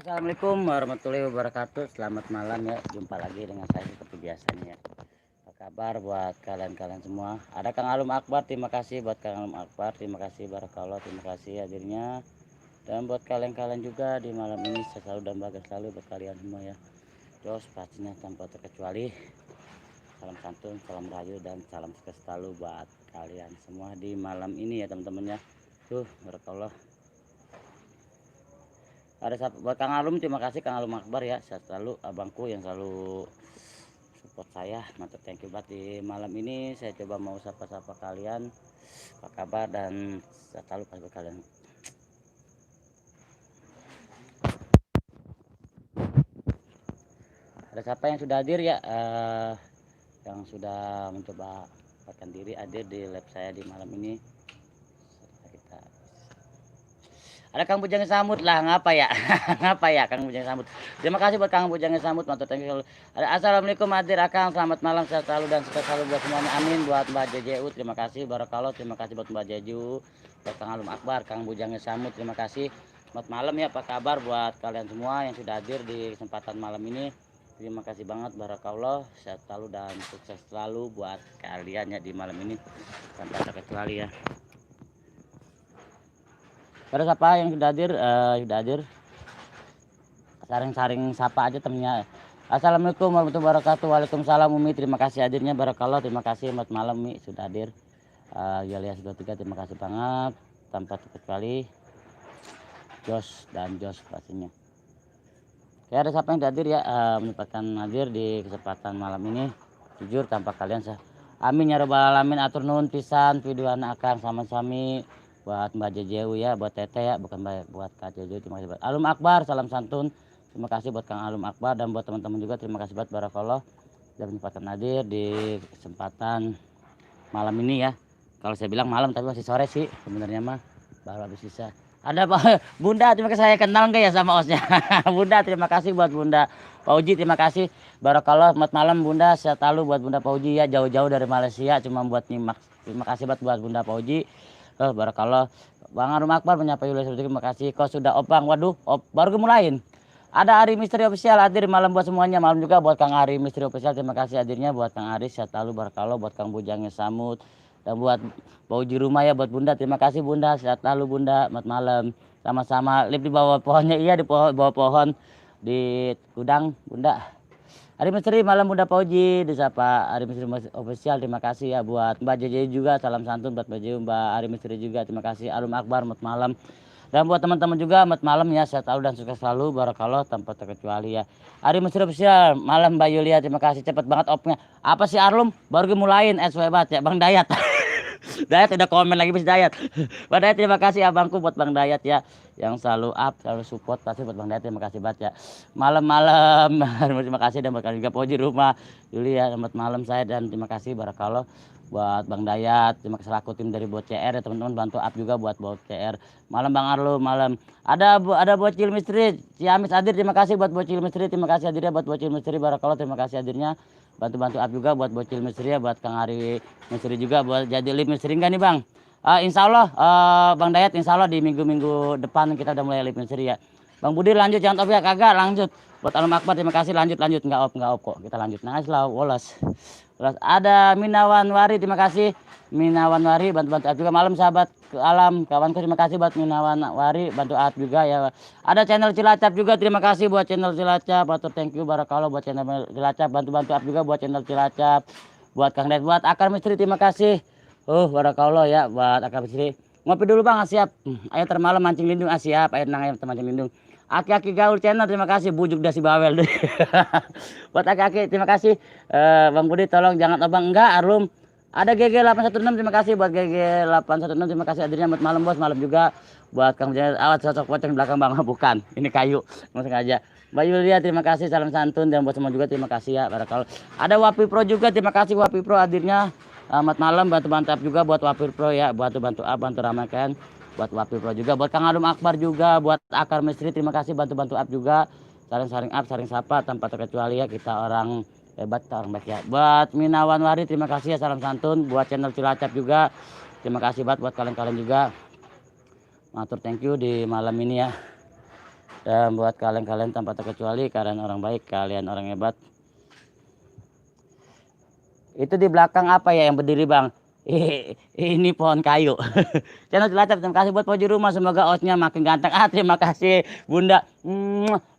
Assalamualaikum warahmatullahi wabarakatuh. Selamat malam ya. Jumpa lagi dengan saya seperti biasanya ya. Apa kabar buat kalian-kalian semua? Ada Kang Alum Akbar. Terima kasih buat Kang Alum Akbar. Terima kasih Barakallah. Terima kasih hadirnya. Dan buat kalian-kalian juga di malam ini saya selalu dan bahagia selalu buat kalian semua ya. Jos pastinya tanpa terkecuali. Salam santun, salam rayu dan salam sukses selalu buat kalian semua di malam ini ya teman-teman ya. Tuh Barakallah. Ada buat Kang Alum, terima kasih Kang Alum Akbar ya. Saya selalu abangku yang selalu support saya. Mantap, thank you banget. Di malam ini saya coba mau sapa-sapa kalian, apa kabar, dan saya selalu kasih kalian. Ada siapa yang sudah hadir ya, yang sudah mencoba menyempatkan diri hadir di live saya di malam ini. Ada Kang Bujang Samut lah, ngapa ya? Ngapa ya Kang Bujang Samut? Terima kasih buat Kang Bujang Samut, mantap, thank you. Ada Assalamualaikum hadir Akang, selamat malam, sehat selalu dan sukses selalu buat semuanya, amin. Buat Mbak JJU, terima kasih, Barakallah, terima kasih buat Mbak JJU, buat Kang Alum Akbar, Kang Bujang Samut, terima kasih. Selamat malam ya, apa kabar buat kalian semua yang sudah hadir di kesempatan malam ini. Terima kasih banget, Barakallah, sehat selalu dan sukses selalu buat kalian ya di malam ini tanpa terkecuali ya. Ada siapa yang sudah hadir? Sudah hadir. Saring-saring sapa aja temennya. Assalamualaikum warahmatullahi wabarakatuh. Waalaikumsalam Umi. Terima kasih hadirnya. Barakallah. Terima kasih. Selamat malam Umi sudah hadir. Yalias 23 terima kasih banget. Tanpa terkecuali Jos dan Jos pastinya. Oke, ada siapa yang sudah hadir ya? Menyempatkan hadir di kesempatan malam ini. Jujur tanpa kalian saya. Amin ya robbal alamin. Atur nuhun pisan video anak Akang sama sami. Buat Mbak JJU ya, buat Tete ya, bukan buat Kak JJU. Terima kasih buat Alum Akbar, salam santun. Terima kasih buat Kang Alum Akbar dan buat teman-teman juga terima kasih buat Barakallah sudah menyempatkan hadir di kesempatan malam ini ya. Kalau saya bilang malam tapi masih sore sih sebenarnya mah, baru habis sisa. Ada Pak Bunda, terima kasih, saya kenal enggak ya sama osnya? Bunda, terima kasih buat Bunda Pauji, terima kasih. Barakallah, selamat malam Bunda, sehat selalu buat Bunda Pauji ya, jauh-jauh dari Malaysia cuma buat nyimak. Terima kasih buat Bunda Pauji. Barakallah. Bang Alum Akbar menyapa Yulis, terima kasih. Kau sudah opang, waduh, baru gemulain. Ada Ari Misteri Official hadir malam buat semuanya. Malam juga buat Kang Ari Misteri Official. Terima kasih hadirnya buat Kang Ari. Sehat selalu Barakallah. Buat Kang Bujangnya Samut. Dan buat Bauji rumah ya buat Bunda. Terima kasih Bunda. Sehat selalu Bunda. Selamat malam. Sama-sama. Live di bawah pohonnya. Iya di bawah pohon. Di gudang Bunda. Ari Misteri malam Bunda Pauji disapa Ari Misteri Official. Terima kasih ya buat Mbak JJ juga, salam santun buat Mbak JJ, Mbak Ari Misteri juga, terima kasih. Alum Akbar selamat malam. Dan buat teman-teman juga selamat malam ya, sehat selalu dan sukses selalu Barakallah tanpa terkecuali ya. Ari Misteri Official malam Mbak Yulia, terima kasih, cepet banget opnya. Apa sih Arlum baru gemulain hebat ya Bang Dayat. Dayat udah komen lagi bis Dayat. Bang Dayat terima kasih abangku buat Bang Dayat ya, yang selalu up, selalu support, pasti buat Bang Dayat terima kasih banget ya. Malam-malam terima kasih dan buat kalian juga Poji rumah Yulia, selamat malam saya dan terima kasih Barakallah buat Bang Dayat, terima kasih selaku tim dari Bot CR ya teman-teman, bantu up juga buat Bot CR. Malam Bang Arlo, malam. Ada Bocil Misteri, Ciamis hadir, terima kasih buat Bocil Misteri, terima kasih hadirnya buat Bocil Misteri Barakallah, terima kasih hadirnya. Bantu-bantu up juga buat Bocil Misteri ya, buat Kang Ari Misteri juga, buat jadi live Misteri enggak nih Bang? Insya Allah Bang Dayat, insya Allah di minggu-minggu depan kita udah mulai live Misteri ya. Bang Budi lanjut, jangan off ya, kagak lanjut. Buat Alum Akbar terima kasih, lanjut enggak off kok, kita lanjut. Nah lah woles. Terus ada Minawan Wari, terima kasih Minawan Wari, bantu-bantu up juga. Malam sahabat alam kawanku, terima kasih buat Minawan Wari, bantu up juga ya. Ada channel Cilacap juga, terima kasih buat channel Cilacap, atur thank you Barakallah buat channel Cilacap, bantu-bantu up juga buat channel Cilacap. Buat Kang Ded, buat Akar Misteri terima kasih. Barakallah ya buat Akar Misteri. Ngopi dulu Bang, siap. Ayo termalam mancing lindung, siap. Ayo tenang ayo mancing lindung. Aki-aki gaul channel terima kasih, bujuk dasi bawel. Buat aki-aki terima kasih. Bang Budi tolong jangan obang enggak Arum. Ada GG 816 terima kasih buat GG 816 terima kasih hadirnya buat malam bos, malam juga buat Kang Bujang. Awas sosok pocong belakang Bang, bukan. Ini kayu. Mau sengaja. Mbak Yulia terima kasih, salam santun dan buat semua juga terima kasih ya Barakallah. Ada Wapi Pro juga, terima kasih Wapi Pro hadirnya. Selamat malam, bantu-bantu up juga buat Wapi Pro ya, bantu-bantu up, bantu ramaikan buat Wapi Pro juga, buat Kang Alum Akbar juga, buat Akar Misteri terima kasih bantu-bantu up juga. Saling up, saling sapa tanpa terkecuali ya, kita orang hebat, kita orang baik ya. Buat Minawan Wari terima kasih ya, salam santun. Buat channel Cilacap juga terima kasih buat kalian-kalian juga. Matur thank you di malam ini ya. Dan buat kalian-kalian tanpa terkecuali, kalian orang baik, kalian orang hebat. Itu di belakang apa ya yang berdiri bang? Ini pohon kayu. Channel Cilacap, terima kasih buat Poji rumah, semoga osnya makin ganteng. Terima kasih Bunda.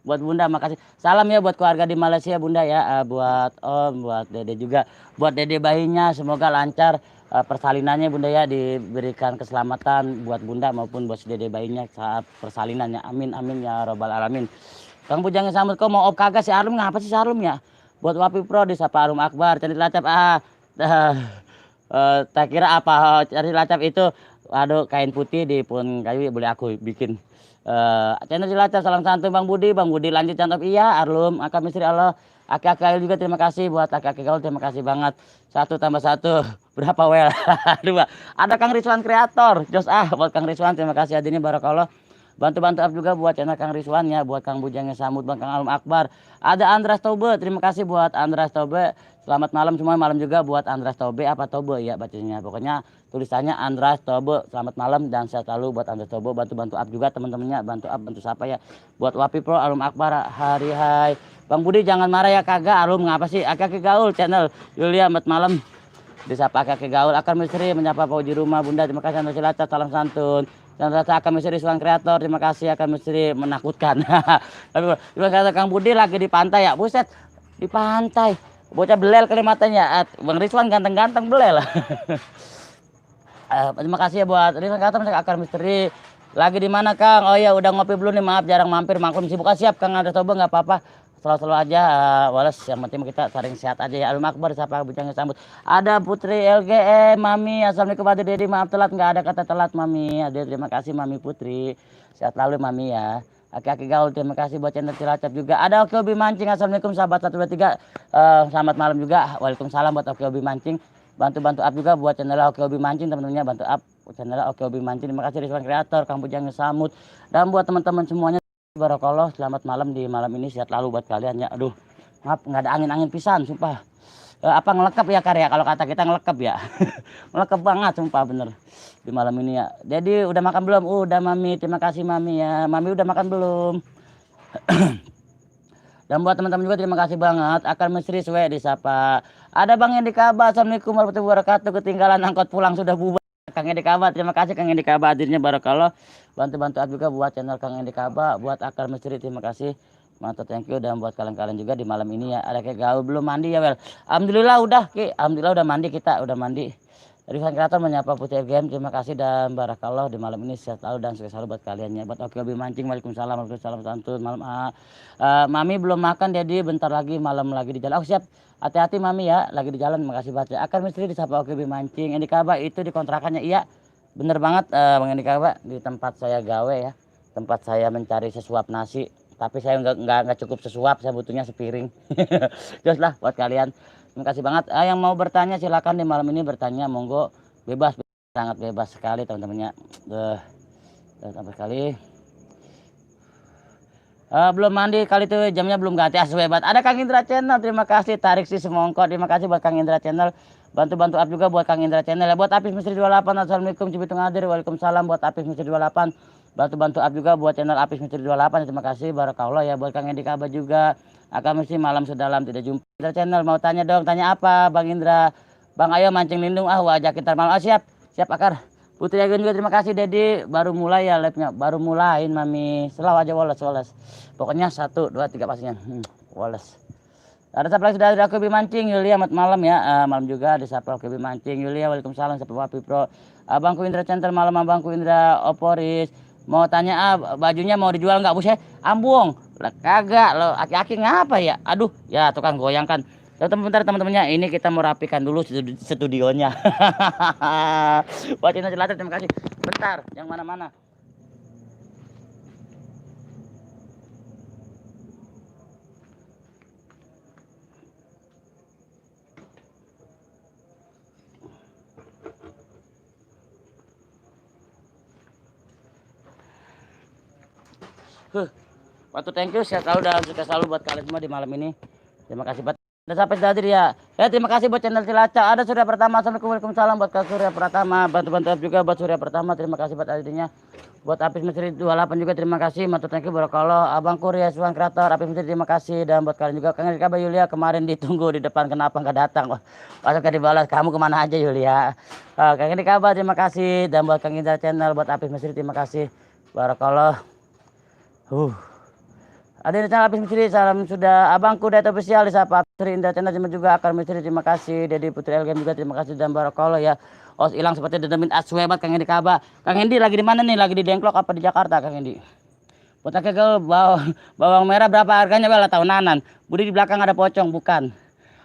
Buat Bunda makasih. Salam ya buat keluarga di Malaysia Bunda ya. Buat Om, buat Dede juga, buat Dede bayinya semoga lancar persalinannya Bunda ya, diberikan keselamatan buat Bunda maupun buat Dede bayinya saat persalinannya. Amin amin ya robbal alamin. Kang Bujang sambut kau mau op kagak si Arum, ngapa sih si Arum ya? Buat Wapi Pro di Sapa Arum Akbar, Channel Cilacap tak kira apa cari Cilacap itu, aduh kain putih di pun kayu boleh aku bikin. Channel Cilacap, salam santun Bang Budi lanjut cantop iya Arlum Aka Mistri Allah aki-aki Gaul juga terima kasih, buat aki-aki Gaul terima kasih banget. 1+1 berapa wel? Dua. Ada Kang Rizwan kreator Jos buat Kang Rizwan terima kasih hadirnya barakallah. Bantu-bantu up juga buat channel Kang Rizwan ya, buat Kang Bujangnya Samud, Bang Kang Alum Akbar. Ada Andras Tobe, terima kasih buat Andras Tobe. Selamat malam semua, malam juga buat Andras Tobe apa Tobe ya bacanya. Pokoknya tulisannya Andras Tobe. Selamat malam dan sehat selalu buat Andras Tobe. Bantu-bantu up juga teman-temannya, bantu up, bantu siapa ya. Buat Wapi Pro, Alum Akbar, hari hai. Bang Budi jangan marah ya kagak, Alum ngapa sih? Aki-aki Gaul channel Yulia selamat malam. Disapa Aki-aki Gaul, Akar Misteri menyapa Poji rumah Bunda, terima kasih Anda Cilacap, salam santun. Dan rasa Akan Misteri Suang Kreator, terima kasih Akan Misteri menakutkan. Terima kasih Kang Budi lagi di pantai ya, buset di pantai, bocah belel kali matanya. Bang Rizwan ganteng-ganteng belel. Terima kasih ya buat Rizwan Kreator, Akan Misteri. Lagi di mana Kang? Oh ya udah ngopi belum nih, maaf jarang mampir, maklum sibuk. Siap Kang, ada coba nggak apa-apa. Selalu aja Wallace, yang penting kita saling sehat aja ya. Alum Akbar siapa Bujangnya sambut. Ada Putri LGE Mami, assalamualaikum Pak Dedi, maaf telat, nggak ada kata telat Mami. Ada terima kasih Mami Putri, sehat lalu Mami ya. Aki-aki Gaul terima kasih buat channel Cilacap juga. Ada Oke Obi Mancing, assalamualaikum sahabat 123. Selamat malam juga, waalaikumsalam buat Oke Obi Mancing. Bantu-bantu up juga buat channel Oke Obi Mancing, teman-temannya bantu up channel Oke Obi Mancing. Terima kasih Rizwan Kreator, Kang Bujangnya Samud, dan buat teman-teman semuanya. Barakallah, selamat malam di malam ini, sehat lalu buat kalian ya. Aduh, maaf nggak ada angin-angin pisan, sumpah. Apa ngelekep ya karya, kalau kata kita ngelekep ya. Ngelekep banget, sumpah bener di malam ini ya. Jadi udah makan belum? Udah Mami, terima kasih Mami ya. Mami udah makan belum? Dan buat teman-teman juga terima kasih banget. Akan Misteri Swe disapa. Ada Bang Endi Kaba, assalamualaikum warahmatullahi wabarakatuh. Ketinggalan angkot pulang sudah bubar. Kang Endi Kaba, terima kasih Kang Endi Kaba hadirnya barakallah. Bantu-bantu juga buat channel Kang Endi Kaba, buat Akar Misteri terima kasih. Mantap, thank you. Dan buat kalian-kalian juga di malam ini ya. Ada kayak Gaul belum mandi ya Wel. Alhamdulillah udah Ki, alhamdulillah udah mandi, kita udah mandi. Rizwan Kreator menyapa Putri FGM, terima kasih dan barakallah di malam ini, sehat selalu dan sukses selalu buat kalian ya. Buat Oke Obi Mancing, waalaikumsalam, waalaikumsalam santun malam. Mami belum makan jadi bentar lagi malam lagi di jalan. Oh siap, hati-hati Mami ya, lagi di jalan. Makasih banget ya. Akar Misteri disapa Oke Obi Mancing. Endi Kaba itu di kontrakannya, iya bener banget Bang Endi Kaba, di tempat saya gawe ya, tempat saya mencari sesuap nasi, tapi saya nggak cukup sesuap, saya butuhnya sepiring. Jelas lah buat kalian. Terima kasih banget. Yang mau bertanya silakan di malam ini bertanya, monggo, bebas, sangat bebas sekali teman-temannya. Sampai sekali. Belum mandi kali itu, jamnya belum ganti, hebat. Ada Kang Indra Channel, terima kasih. Tarik si semongkot, terima kasih buat Kang Indra Channel. Bantu-bantu up juga buat Kang Indra Channel ya. Buat Apis Misteri 28, assalamualaikum Cibitung Hadir, waalaikumsalam buat Apis Misteri 28. Bantu-bantu up juga buat channel Apis Misteri 28, terima kasih barakallah ya. Buat Kang Endi Kaba juga. Akan mesti malam sedalam tidak jumpa. Indra Channel mau tanya dong, tanya apa Bang Indra? Bang ayo mancing lindung wajah kita malam. Siap, siap Akar. Putri Agun juga terima kasih Dedi, baru mulai ya live-nya, baru mulain Mami. Selalu aja Wallace. Pokoknya 1, 2, 3 pastinya. Wallace. Ada siapa lagi sudah ada Oke Obi Mancing, Yulia selamat malam ya. Malam juga ada siapa Oke Obi Mancing, Yulia waalaikumsalam, siapa Wapi Pro. Abangku Indra Center malam, Abangku Indra Oporis. Mau tanya bajunya mau dijual nggak Buset? Ambung. Lah kagak lo, aki-aki ngapa ya? Aduh, ya tukang goyangkan. Bentar teman-temannya, ini kita mau rapikan dulu studionya. Buat channel Cilacap terima kasih. Bentar, yang mana-mana. Waktu thank you, sehat selalu dan sukses selalu buat kalian semua di malam ini. Terima kasih banget. Udah sampai tadi ya. Terima kasih buat channel Cilacap. Ada Surya Pratama. Assalamualaikum, waalaikumsalam buat Kak Surya Pratama. Bantu-bantu juga buat Surya Pratama. Terima kasih buat adiknya. Buat Apis Misteri 28 juga terima kasih. Matur thank you barakallah. Abang Kurya Suan Kreator, Apis Misteri terima kasih. Dan buat kalian juga Kang Rika Yulia kemarin ditunggu di depan kenapa nggak datang? Wah, masa nggak dibalas? Kamu kemana aja Yulia? Kang Rika terima kasih. Dan buat Kang Indra Channel, buat Apis Misteri terima kasih. Barakallah. Ada di channel Apis Misteri, salam sudah abangku Data Official disapa Putri Indra Channel juga Akar Misteri terima kasih. Dedi Putri Elgem juga terima kasih dan barakallah ya. Os hilang seperti dedemin aswebat Kang Hendi Kaba. Kang Hendi lagi di mana nih? Lagi di Dengklok apa di Jakarta Kang Hendi? Buat kegel bawang merah berapa harganya bela tahunanan? Budi di belakang ada pocong bukan?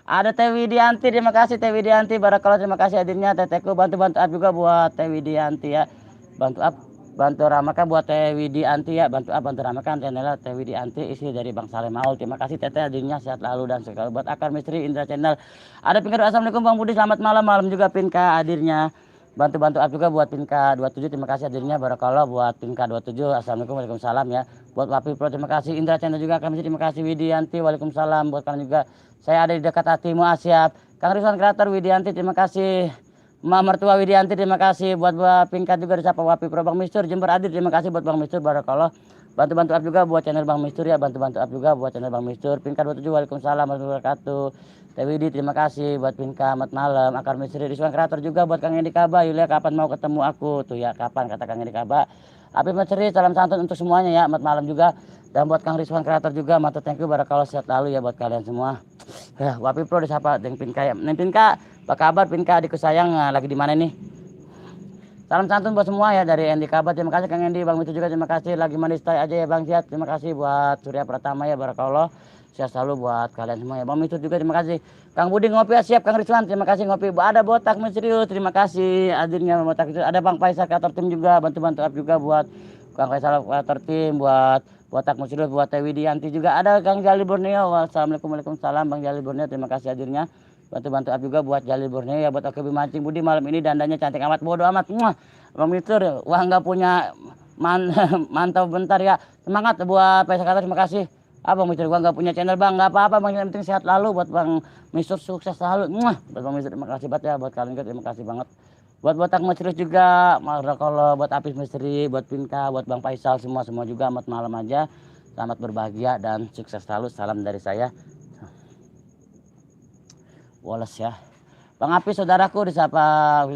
Ada Teh Widianti terima kasih Teh Widianti barakallah terima kasih hadirnya Teteku bantu-bantu up juga buat Teh Widianti ya. Bantu up bantu ramakan buat Teh Widianti ya bantu ramakan channel Teh Widianti isi dari Bang Saleh Maul terima kasih Teteh hadirnya sehat lalu dan sekali buat Akar Misteri Indra Channel ada Pinka assalamualaikum Bang Budi selamat malam juga Pinka hadirnya bantu up juga buat Pinka 27 terima kasih hadirnya barakallah buat Pinka 27 assalamualaikum waalaikumsalam ya buat Wapi Pro terima kasih Indra Channel juga kami terima kasih Widianti waalaikumsalam buat kalian juga saya ada di dekat hatimu Asyap Kang Rizwan Kreator Widianti terima kasih Ma mertua Widianti terima kasih buat Pinkat juga disapa Wapi Pro Bang Mistur Jember Adir terima kasih buat Bang Mistur barakallah bantu up juga buat channel Bang Mistur ya bantu up juga buat channel Bang Mistur Pinkat 27 waalaikumsalam warahmatullahi wabarakatuh Teh Widi terima kasih buat Pinka selamat malam Akar Misteri Rizwan Kreator juga buat Kang Edi Kaba Yulia kapan mau ketemu aku tuh ya kapan kata Kang Edi Kaba Apis Misteri salam santun untuk semuanya ya selamat malam juga dan buat Kang Rizwan Kreator juga matur thank you barakallah sehat lalu ya buat kalian semua ya Wapi Pro disapa dengan Pinka ya Pinka apa kabar Pinka adikku sayang lagi di mana nih? Salam santun buat semua ya dari Endi Kabar terima kasih Kang Endi Bang Mitu juga terima kasih lagi manis stay aja ya Bang Siat terima kasih buat Surya Pratama ya barakallah sehat selalu buat kalian semua ya Bang Mitu juga terima kasih Kang Budi ngopi ya siap Kang Rizwan terima kasih ngopi ada botak misterius terima kasih hadirnya botak itu ada Bang Faisal Kreator Tim juga bantu up juga buat Kang Faisal Kreator Tim buat botak misterius buat Teh Widianti juga ada Kang Jalil Borneo wassalamualaikum waalaikumsalam Bang Jalil Borneo terima kasih hadirnya bantu up juga buat Jalil Borneo ya buat OKB Mancing Budi malam ini dandanya cantik amat bodo amat Bang Mitur wah nggak punya mantau bentar ya semangat buat Faisal Kreator terima kasih Bang Mitur gua nggak punya channel Bang nggak apa-apa Bang yang penting sehat lalu buat Bang Mitur sukses selalu buat Bang Mitur terima kasih banget ya buat kalian juga terima kasih banget buat botak misterius juga kalau buat Apis Misteri buat Pinka buat Bang Faisal semua juga amat malam aja selamat berbahagia dan sukses selalu salam dari saya Wallace ya Bang Apis saudaraku disapa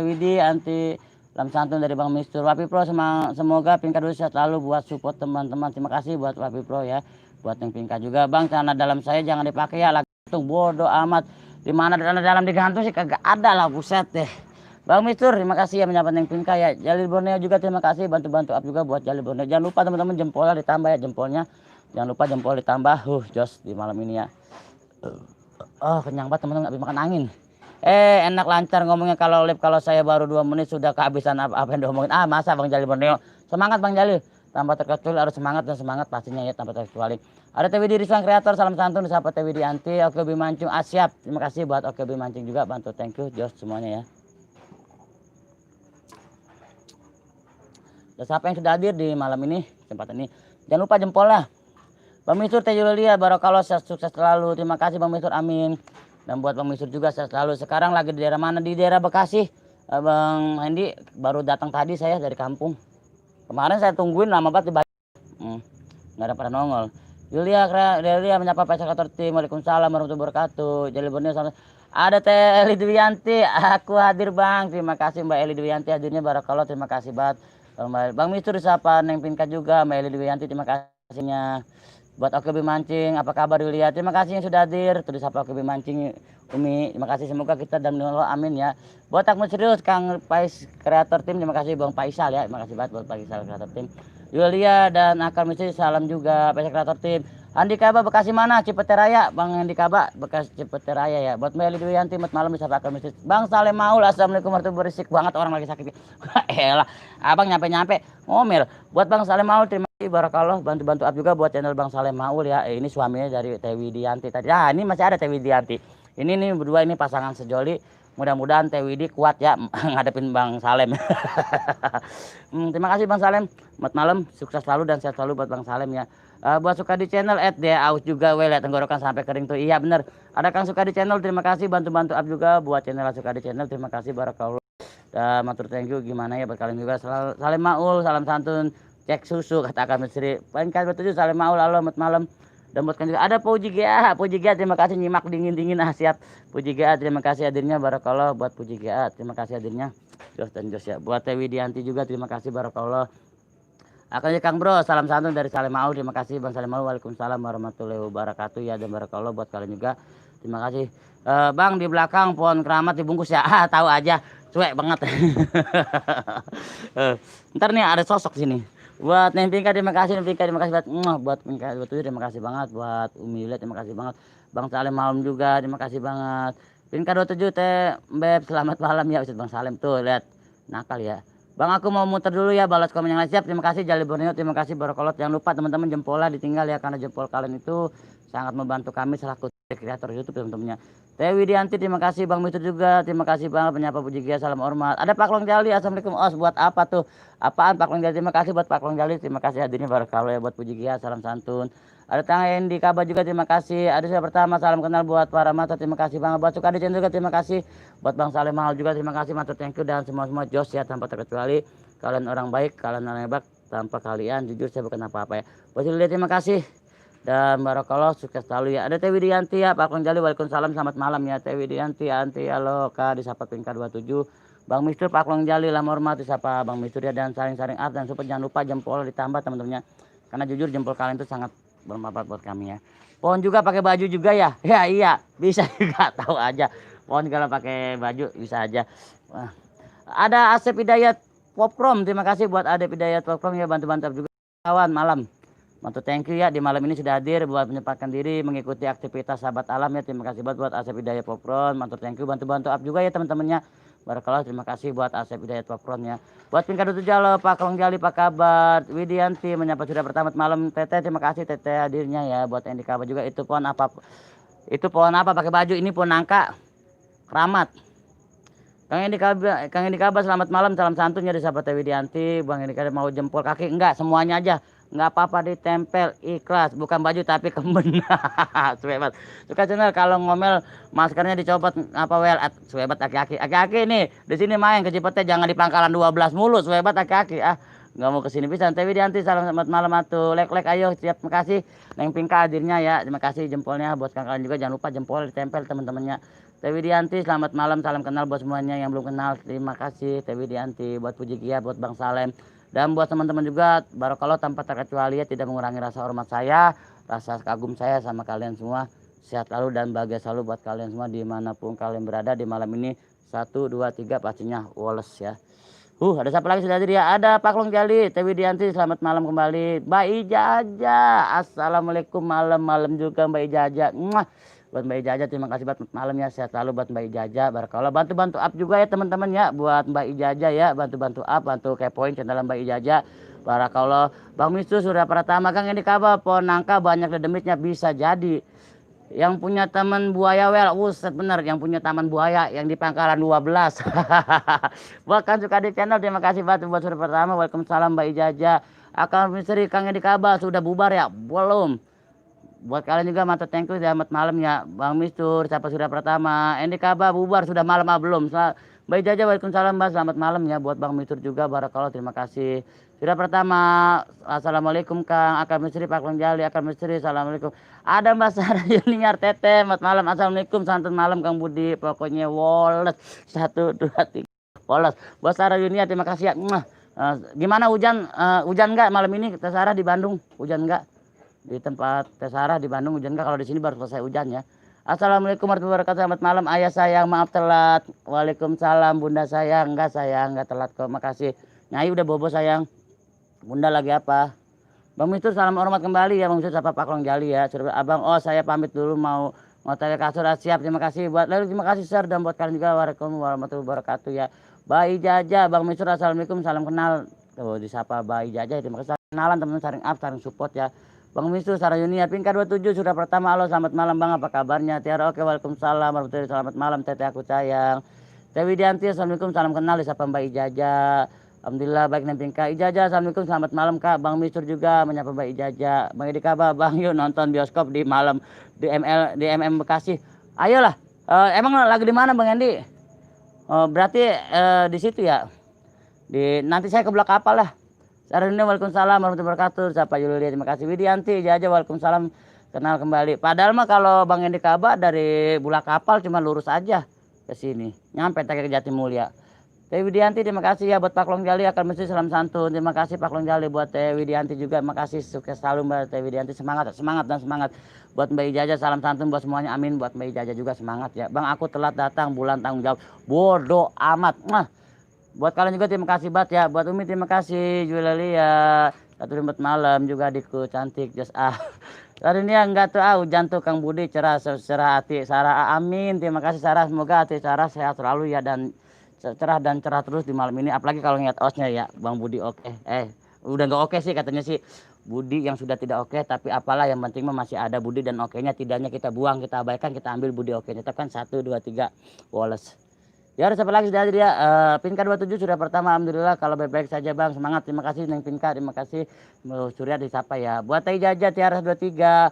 Widi anti lam santun dari Bang Mistur Wapi Pro semoga Pinka dulu sehat selalu buat support teman-teman terima kasih buat Wapi Pro ya buat yang Pinka juga Bang celana dalam saya jangan dipakai ya lagi bodo amat di mana celana dalam digantung sih kagak ada lah buset deh Bang Mistur terima kasih ya menyapa yang Pinka ya Jalil Borneo juga terima kasih bantu up juga buat Jalil Borneo jangan lupa teman-teman jempolnya ditambah ya jempolnya jangan lupa jempol ditambah jos di malam ini ya kenyang banget teman-teman habis makan angin enak lancar ngomongnya kalau live kalau saya baru 2 menit sudah kehabisan apa yang diomongin masa Bang Jalil Borneo semangat Bang Jalil tanpa terkecuali harus semangat dan semangat pastinya ya tanpa terkecuali ada Teh Widi Rizwan Kreator salam santun disapa Teh Widianti OKB Mancing Asyap terima kasih buat OKB Mancing juga bantu thank you Jos semuanya ya dan siapa yang sudah hadir di malam ini kesempatan ini jangan lupa jempol lah Bang Mistur Teh Yulia barakallah sukses selalu terima kasih Bang Mistur amin dan buat Bang Mistur juga sehat selalu sekarang lagi di daerah mana di daerah Bekasi Bang Hendi baru datang tadi saya dari kampung kemarin saya tungguin lama banget di nggak ada pada nongol Yulia menyapa Faisal Kreator Tim waalaikumsalam warahmatullahi wabarakatuh Jalil Borneo ada Teh Eli Dwiyanti aku hadir Bang terima kasih Mbak Eli Dwiyanti hadirnya barakallah terima kasih banget Bang Mistur disapa Neng Pinka juga Mbak Eli Dwiyanti terima kasihnya buat OKB Mancing apa kabar Yulia terima kasih yang sudah hadir terus apa OKB Mancing Umi terima kasih semoga kita dan Allah amin ya botak misterius Kang Faisal Kreator Tim terima kasih Bang Faisal ya terima kasih banget buat Faisal Kreator Tim Yulia dan Akar Misteri salam juga Faisal Kreator Tim Andi Kaba Bekasi mana Cipete Raya Bang Andi Kaba Bekasi Cipete Raya ya buat Meli Dwiyanti malam bisa Akar Misteri Bang Saleh Maul assalamualaikum warahmatullahi wabarakatuh berisik banget orang lagi sakit elah abang nyampe ngomel buat Bang Saleh Maul terima kasih barakallah bantu up juga buat channel Bang Saleh Maul ya ini suaminya dari Teh Widianti tadi ini masih ada Teh Widianti ini nih berdua ini pasangan sejoli Mudah-mudahan Teh Widi kuat ya ngadepin Bang Salem. Terima kasih Bang Salem. Selamat malam, sukses selalu dan sehat selalu buat Bang Salem ya. Buat suka di channel @aus juga lihat tenggorokan sampai kering tuh. Iya bener. Ada Kang suka di channel, terima kasih bantu-bantu up juga buat channel suka di channel. Terima kasih barakallah. Dan matur thank you gimana ya buat kalian juga. Salim maul, salam santun, cek susu kata Kang Misteri. Paling kali 7 salim maul, halo selamat malam. Dan buat kalian juga ada Puji GA, terima kasih nyimak dingin-dingin siap. Puji GA terima kasih hadirnya barakallah buat Puji GA. Terima kasih hadirnya. Jos dan Jos ya. Buat Teh Widianti juga terima kasih barakallah. Akhirnya Kang Bro, salam santun dari Salim Maul. Terima kasih Bang Salim Maul. Waalaikumsalam warahmatullahi wabarakatuh ya dan barakallah buat kalian juga. Terima kasih. Bang di belakang pohon keramat dibungkus ya. Tahu aja. Cuek banget. Ntar nih ada sosok sini. Buat Neng Pinka terima kasih, Neng Pinka terima kasih buat Pinka 27 terima kasih banget, buat Umi Yulia terima kasih banget. Bang Salim Malam juga terima kasih banget. Pinka 27 Teh Beb selamat malam ya Ustaz Bang Salim tuh lihat nakal ya. Bang aku mau muter dulu ya balas komen yang lain siap. Terima kasih Jali Borneo, terima kasih Barakolot. Jangan lupa teman-teman jempolnya ditinggal ya karena jempol kalian itu sangat membantu kami selaku kreator YouTube teman-temannya. Teh Widianti terima kasih, Bang Mitur juga terima kasih banget penyapa Puji Gia salam hormat. Ada Pak Long Jali assalamualaikum buat apa tuh? Apaan Pak Long Jali terima kasih buat Pak Long Jali terima kasih hadirnya Barakallah ya buat Puji Gia salam santun. Ada Tang Endi Kaba juga terima kasih. Ada saya pertama salam kenal buat para mata terima kasih banget buat Sukadi channel juga terima kasih. Buat Bang Saleh Mahal juga terima kasih matur thank you dan semua Jos ya tanpa terkecuali. Kalian orang baik, kalian orang hebat tanpa kalian jujur saya bukan apa-apa ya. Buat Julia terima kasih. Dan barakallah sukses selalu ya. Ada Teh Widianti ya, Pak Long Jali waalaikumsalam selamat malam ya. Teh Widianti anti halo Kak disapa Pinka 27. Bang Mistur Pak Long Jali lah hormat disapa Bang Mistur ya dan saring-saring art dan super jangan lupa jempol ditambah teman-temannya. Karena jujur jempol kalian itu sangat bermanfaat buat kami ya. Pohon juga pakai baju juga ya. Ya iya, bisa juga tahu aja. Pohon kalau pakai baju bisa aja. Wah. Ada Asep Hidayat Poprom, terima kasih buat Asep Hidayat Poprom ya bantu-bantu juga kawan malam. Mantu thank you ya di malam ini sudah hadir buat menyempatkan diri mengikuti aktivitas sahabat alam ya. Terima kasih buat Asep Hidayat Poprom. Mantu thank you bantu-bantu up juga ya teman-temannya. Barakallah terima kasih buat Asep Hidayat Poprom ya. Buat Pinka 27 halo Pak Long Jali apa kabar? Widianti menyapa sudah pertama malam Teteh terima kasih Teteh hadirnya ya. Buat Endi Kaba juga itu pohon apa? Itu pohon apa pakai baju ini pohon nangka keramat. Kang Endi Kaba selamat malam salam santunnya di sahabat Teh Widianti. Bang Endi Kaba mau jempol kaki enggak semuanya aja. Enggak apa-apa ditempel ikhlas bukan baju tapi kemben. Suwebat. Suka channel kalau ngomel maskernya dicopot apa wel suwebat aki-aki. Aki-aki nih di sini main ke Cipete jangan di Pangkalan 12 mulu suwebat aki-aki Enggak mau ke sini bisa. Teh Widianti salam selamat malam atuh. Lek-lek ayo siap terima kasih. Neng Pinka hadirnya ya. Terima kasih jempolnya buat kalian juga jangan lupa jempol ditempel teman-temannya. Teh Widianti selamat malam salam kenal buat semuanya yang belum kenal terima kasih Teh Widianti buat Puji Gia buat Bang Salem. Dan buat teman-teman juga barakallah tanpa terkecuali ya tidak mengurangi rasa hormat saya, rasa kagum saya sama kalian semua. Sehat selalu dan bahagia selalu buat kalian semua dimanapun kalian berada di malam ini. 1, 2, 3 pastinya Wallace ya. Ada siapa lagi sudah hadir ya? Ada Pak Long Jali, Teh Widianti selamat malam kembali. Mbak Ijaja, assalamualaikum malam-malam juga Mbak Ijaja. Buat Mbak Ijaja terima kasih buat malam ya sehat selalu buat Mbak Ijaja barakallah bantu-bantu up juga ya teman-teman ya buat Mbak Ijaja ya bantu-bantu up bantu kepoin channel Mbak Ijaja barakallah. Bang Mistu sudah pertama Kang ini kabar pohon nangka banyak demitnya bisa jadi yang punya taman buaya wel set bener yang punya taman buaya yang di Pangkalan 12. Buat kan suka di channel terima kasih buat sudah pertama waalaikumsalam Mbak Ijaja. Akal misteri Kang Edi Kabar sudah bubar ya belum. Buat kalian juga mantap thank you selamat malam ya Bang Mistur siapa sudah pertama Endi Kaba bubar sudah malam belum Mbak Jaja waalaikumsalam Mbak selamat malam ya buat Bang Mistur juga barakallah terima kasih sudah pertama assalamualaikum Kang Akal Misteri Pak Long Jali Akal Misteri assalamualaikum ada Mbak Sarah Yuniar Teteh selamat malam assalamualaikum santun malam Kang Budi pokoknya Wallace 1 2 3 Wallace buat Sarah Yuniar terima kasih ya gimana hujan enggak malam ini Teh Sarah di Bandung hujan enggak di tempat Teh Sarah di Bandung hujan enggak kalau di sini baru selesai hujan ya. Assalamualaikum warahmatullahi wabarakatuh selamat malam ayah sayang maaf telat. Waalaikumsalam bunda sayang enggak telat kok makasih. Nyai udah bobo sayang. Bunda lagi apa? Bang Mistur salam hormat kembali ya Bang Mistur sapa Pak Long Jali ya. Abang saya pamit dulu mau tarik kasur siap terima kasih buat lalu terima kasih Sir dan buat kalian juga waalaikumsalam warahmatullahi wabarakatuh ya. Bayi Jaja Bang Mistur assalamualaikum salam kenal. Tuh disapa Bayi Jaja terima kasih kenalan teman-teman saring up saring support ya. Bang Mistur Sarayunia Pinka 27 sudah pertama halo selamat malam Bang apa kabarnya Tiara oke waalaikumsalam warahmatullahi selamat malam Teteh aku sayang Teh Widianti, assalamualaikum, salam kenal, disapa Mbak Ijajah. Alhamdulillah baik nemping Kak Ijajah, assalamualaikum, selamat malam Kak. Bang Misur juga menyapa Mbak Ijajah. Bang Edi Kaba, Bang yuk nonton bioskop di malam di MM Bekasi. Ayolah. Emang lagi di mana Bang Endi? Berarti di situ ya. Nanti saya ke Blok Kapal lah. Sarunnya waalaikumsalam warahmatullahi wabarakatuh. Siapa Yulia, terima kasih. Widianti Ijajah, waalaikumsalam. Kenal kembali. Padahal mah kalau Bang Endi Kaba dari Bulak Kapal cuma lurus aja ke sini. Nyampe ke Jatimulya. Teh Widianti, terima kasih ya buat Pak Long Jali, akan mesti salam santun. Terima kasih Pak Long Jali, buat Teh Widianti juga. Terima kasih, sukses selalu Mbak Teh Widianti. Semangat dan semangat. Buat Mbak Ijajah, salam santun buat semuanya. Amin. Buat Mbak Ijajah juga semangat ya. Bang, aku telat datang, bulan tanggung jawab. Bodoh amat. Buat kalian juga terima kasih banget ya. Buat Umi terima kasih. Julia, satu rimbat malam juga adikku cantik. Just hari ini enggak tuh hujan tuh Kang Budi cerah hati Sarah. Amin. Terima kasih Sarah. Semoga hati Sarah sehat selalu ya dan cerah terus di malam ini. Apalagi kalau ngeliat osnya ya Bang Budi oke. Udah nggak oke sih katanya sih Budi yang sudah tidak oke, tapi apalah yang penting mah masih ada Budi dan oke-nya, tidaknya kita buang, kita abaikan, kita ambil Budi oke-nya. Tetap kan 1 2 3 Wallace. Ya harus apa lagi sudah hadir ya. Pinka 27 sudah pertama, alhamdulillah. Kalau baik-baik saja Bang, semangat. Terima kasih Neng Pinka, terima kasih. Surya disapa ya. Buat Teh Ijajah Tiara 23.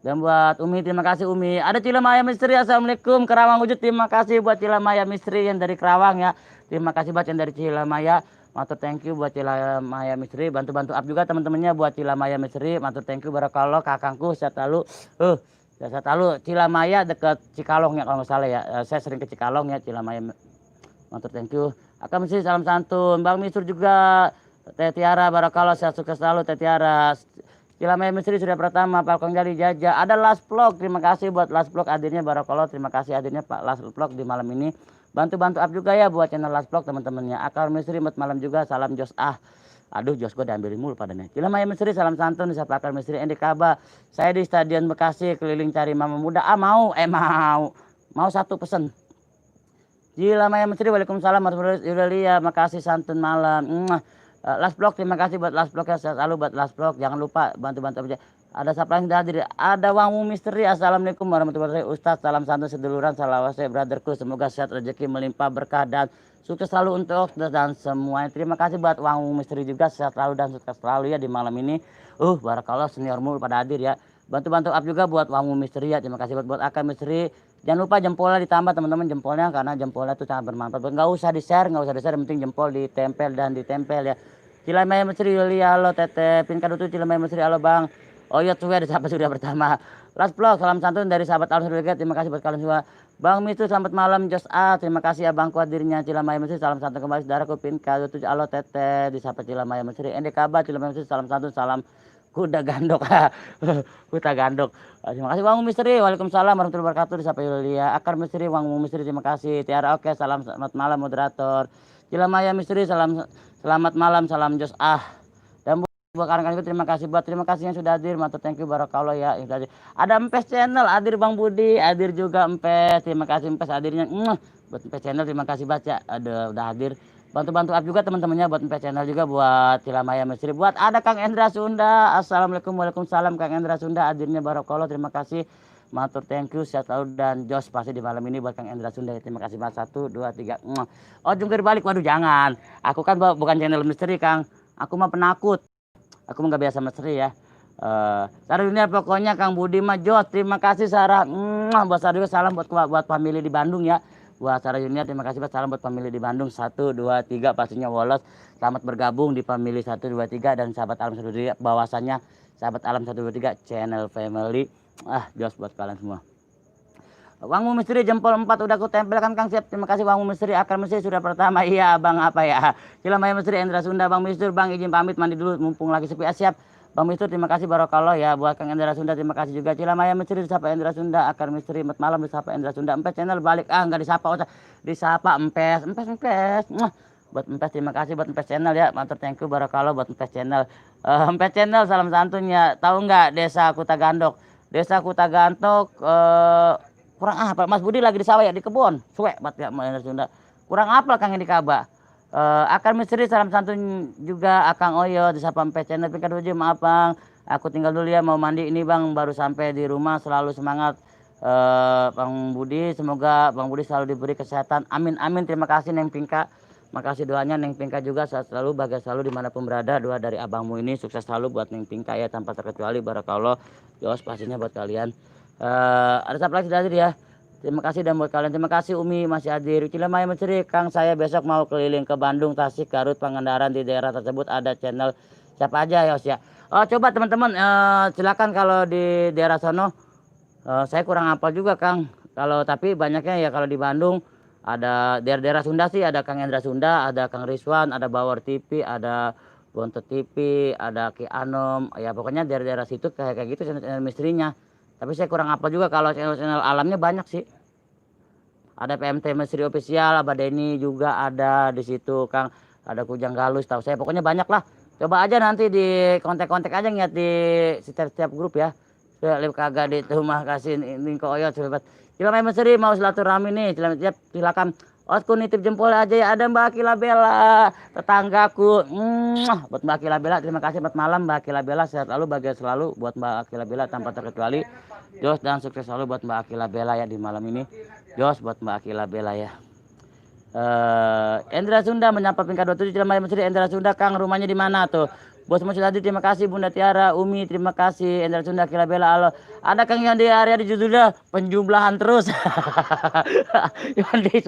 Dan buat Umi, terima kasih Umi. Ada Cilamaya Misteri, assalamualaikum. Kerawang Wujud, terima kasih buat Cilamaya Misteri yang dari Kerawang ya. Terima kasih buat yang dari Cilamaya. Matur thank you buat Cilamaya Misteri. Bantu-bantu up juga teman-temannya buat Cilamaya Misteri. Matur thank you barakallah kakangku. Sehat selalu. Sehat selalu. Cilamaya dekat Cikalong ya kalau nggak salah ya. Saya sering ke Cikalong ya Cilamaya. Matur thank you. Akan mesti salam santun. Bang Misur juga. Teh Tiara barakallah, sehat sukses selalu Teh Tiara. Cilamaya Misteri sudah pertama, Pak Kong Jali Jajah. Ada Last Vlog, terima kasih buat Last Vlog hadirnya barakallah. Terima kasih hadirnya Pak Last Vlog di malam ini. Bantu-bantu up juga ya buat channel Last Vlog teman-temannya. Akar Misteri buat malam juga, salam Jos Aduh Jos gue diambilin mulu padanya. Cilamaya Misteri salam santun, disapa Akar Misteri. Endi Kaba, saya di Stadion Bekasi keliling cari mama muda. Mau satu pesen. Cilamaya Misteri, waalaikumsalam warahmatullahi wabarakatuh. Makasih santun malam. Last Vlog, terima kasih buat Last Vlog ya, selalu buat Last Vlog. Jangan lupa bantu-bantu aja. Ada siapa yang hadir? Ada Wangmu Misteri. Assalamualaikum warahmatullahi wabarakatuh. Ustaz, salam santun seduluran, salawase brotherku. Semoga sehat, rezeki melimpah, berkah dan sukses selalu untuk dan semuanya. Terima kasih buat Wangmu Misteri juga, sehat selalu dan sukses selalu ya di malam ini. Barakallah seniormu pada hadir ya. Bantu-bantu up juga buat Wangmu Misteri ya. Terima kasih buat Akar Misteri. Jangan lupa jempolnya ditambah teman-teman, jempolnya karena jempolnya itu sangat bermanfaat. Nggak usah di-share, yang penting jempol ditempel ya. Cilamaya Misteri Yulia, halo Teteh. Pinka Dutu Cilamaya Misteri, halo Bang. Oh iya tuh ya, siapa sudah pertama. Last Vlog, salam santun dari sahabat Alus Surga. Terima kasih buat kalian semua. Bang Mitu selamat malam Jos terima kasih abangku hadirnya. Cilamaya Misteri, salam santun kembali saudaraku. Pinka Dutu, halo Teteh di sahabat Cilamaya Misteri. Endi Kaba Cilamaya Misteri, salam santun, salam kuda gandok. Kuda gandok. Terima kasih Wangmu Misteri. Waalaikumsalam warahmatullahi wabarakatuh. Disapa Yulia. Akar Misteri, Wangmu Misteri, terima kasih. Tiara oke, salam selamat malam moderator. Cilamaya Misteri, selamat malam, salam Jos Dan buat kawan-kawan terima kasih yang sudah hadir. Matur thank you barakallah ya. Ada Empes Channel, hadir Bang Budi, hadir juga Empes. Terima kasih Empes hadirnya. Buat Empes Channel terima kasih banget ya. Udah hadir. Bantu-bantu up juga teman-temannya buat MP Channel juga buat Cilamaya Misteri. Buat ada Kang Endra Sunda. Assalamualaikum waalaikumsalam Kang Endra Sunda hadirnya barakallah. Terima kasih. Matur thank you sehat selalu dan Jos pasti di malam ini buat Kang Endra Sunda. Terima kasih banget 1 2 3. Jungkir balik. Waduh jangan. Aku kan bukan channel misteri Kang. Aku mah penakut. Aku mah gak biasa misteri ya. Sarah dunia pokoknya Kang Budi mah Jos. Terima kasih Sarah. Buat Sarah juga salam buat family di Bandung ya. Buat Sarah Junior terima kasih salam buat family di Bandung 1 2 3 pastinya Wallace. Selamat bergabung di family 1 2 3 dan sahabat alam 1 2 3 bahwasannya sahabat alam 1 2 3 channel family. Jos buat kalian semua. Wangmu Misteri jempol 4 udah aku tempelkan Kang siap. Terima kasih Wangmu Misteri. Akar Misteri sudah pertama. Iya Bang apa ya. Cilamaya Misteri Endra Sunda Bang Mistur. Bang izin pamit mandi dulu mumpung lagi sepi. Siap. Bang Mistur terima kasih barakallah ya buat Kang Endra Sunda terima kasih juga. Cilamaya Misteri disapa Endra Sunda. Akar Misteri malam disapa Endra Sunda. Empes Channel balik enggak disapa disapa Empes. Buat Empes terima kasih buat Empes Channel ya. Matur thank you barakallah buat Empes Channel. Empes Channel salam santunnya. Tahu enggak Desa Kutagandok? Desa Kutagandok kurang apa Mas Budi lagi di sawah ya di kebun. Suwe buat ya Endra Sunda. Kurang apa Kang Endi Kaba? Akar Misteri salam santun juga Akang Oyo disapa Empes Channel. Pinka Duji maaf Bang. Aku tinggal dulu ya mau mandi ini Bang baru sampai di rumah selalu semangat. Bang Budi, semoga Bang Budi selalu diberi kesehatan. Amin amin. Terima kasih Neng Pinka. Makasih doanya Neng Pinka juga, sehat selalu, bahagia selalu dimanapun berada. Doa dari abangmu ini sukses selalu buat Neng Pinka ya, tanpa terkecuali. Barakallah. Jos pastinya buat kalian. Ada siapa lagi sudah hadir ya? Terima kasih dan buat kalian. Terima kasih Umi masih hadir. Cilemaya Mesri, Kang saya besok mau keliling ke Bandung, Tasik, Garut, Pangandaran. Di daerah tersebut ada channel siapa aja ya Os ya. Oh coba teman-teman silakan kalau di daerah sono. Saya kurang hafal juga Kang. Kalau tapi banyaknya ya kalau di Bandung ada daerah-daerah Sunda sih, ada Kang Endra Sunda, ada Kang Rizwan, ada Bawor TV, ada Bontot TV, ada Ki Anom. Ya pokoknya daerah-daerah situ kayak gitu channel misterinya. Tapi saya kurang hafal juga, kalau channel alamnya banyak sih. Ada PMT Misteri Official, Abah Denny juga ada di situ Kang. Ada Kujang Galus, tahu saya pokoknya banyak lah. Coba aja nanti di kontak-kontak aja ngeliat di setiap grup ya. Lihat kagak di rumah kasih ini ke Oyot sobat. Cilemaya Mesri mau silaturahmi nih, silakan. Osku nitip jempol aja ya, ada Mbak Akila Bella, tetanggaku. Buat Mbak Akila Bella, terima kasih buat malam Mbak Akila Bella, sehat selalu, bahagia selalu buat Mbak Akila Bella tanpa terkecuali. Jos dan sukses selalu buat Mbak Akila Bella ya di malam ini. Jos buat Mbak Akila Bella ya. Endra Sunda menyapa Pinka 27 Cilemaya Mesri. Endra Sunda Kang, rumahnya di mana tuh? Bos Musi tadi terima kasih. Bunda Tiara, Umi terima kasih. Endra Sunda, Akila Bella, halo. Ada Kang Yondi area di sudah penjumlahan terus. Yondi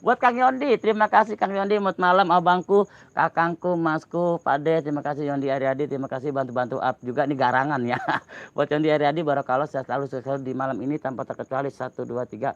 buat Kang Yondi, terima kasih Kang Yondi. Buat malam abangku, kakangku, masku, Pade, terima kasih Yondi Ariadi, terima kasih bantu-bantu up juga nih garangan ya. Buat Yondi Ariadi, barakallah sehat selalu di malam ini tanpa terkecuali 1 2 3.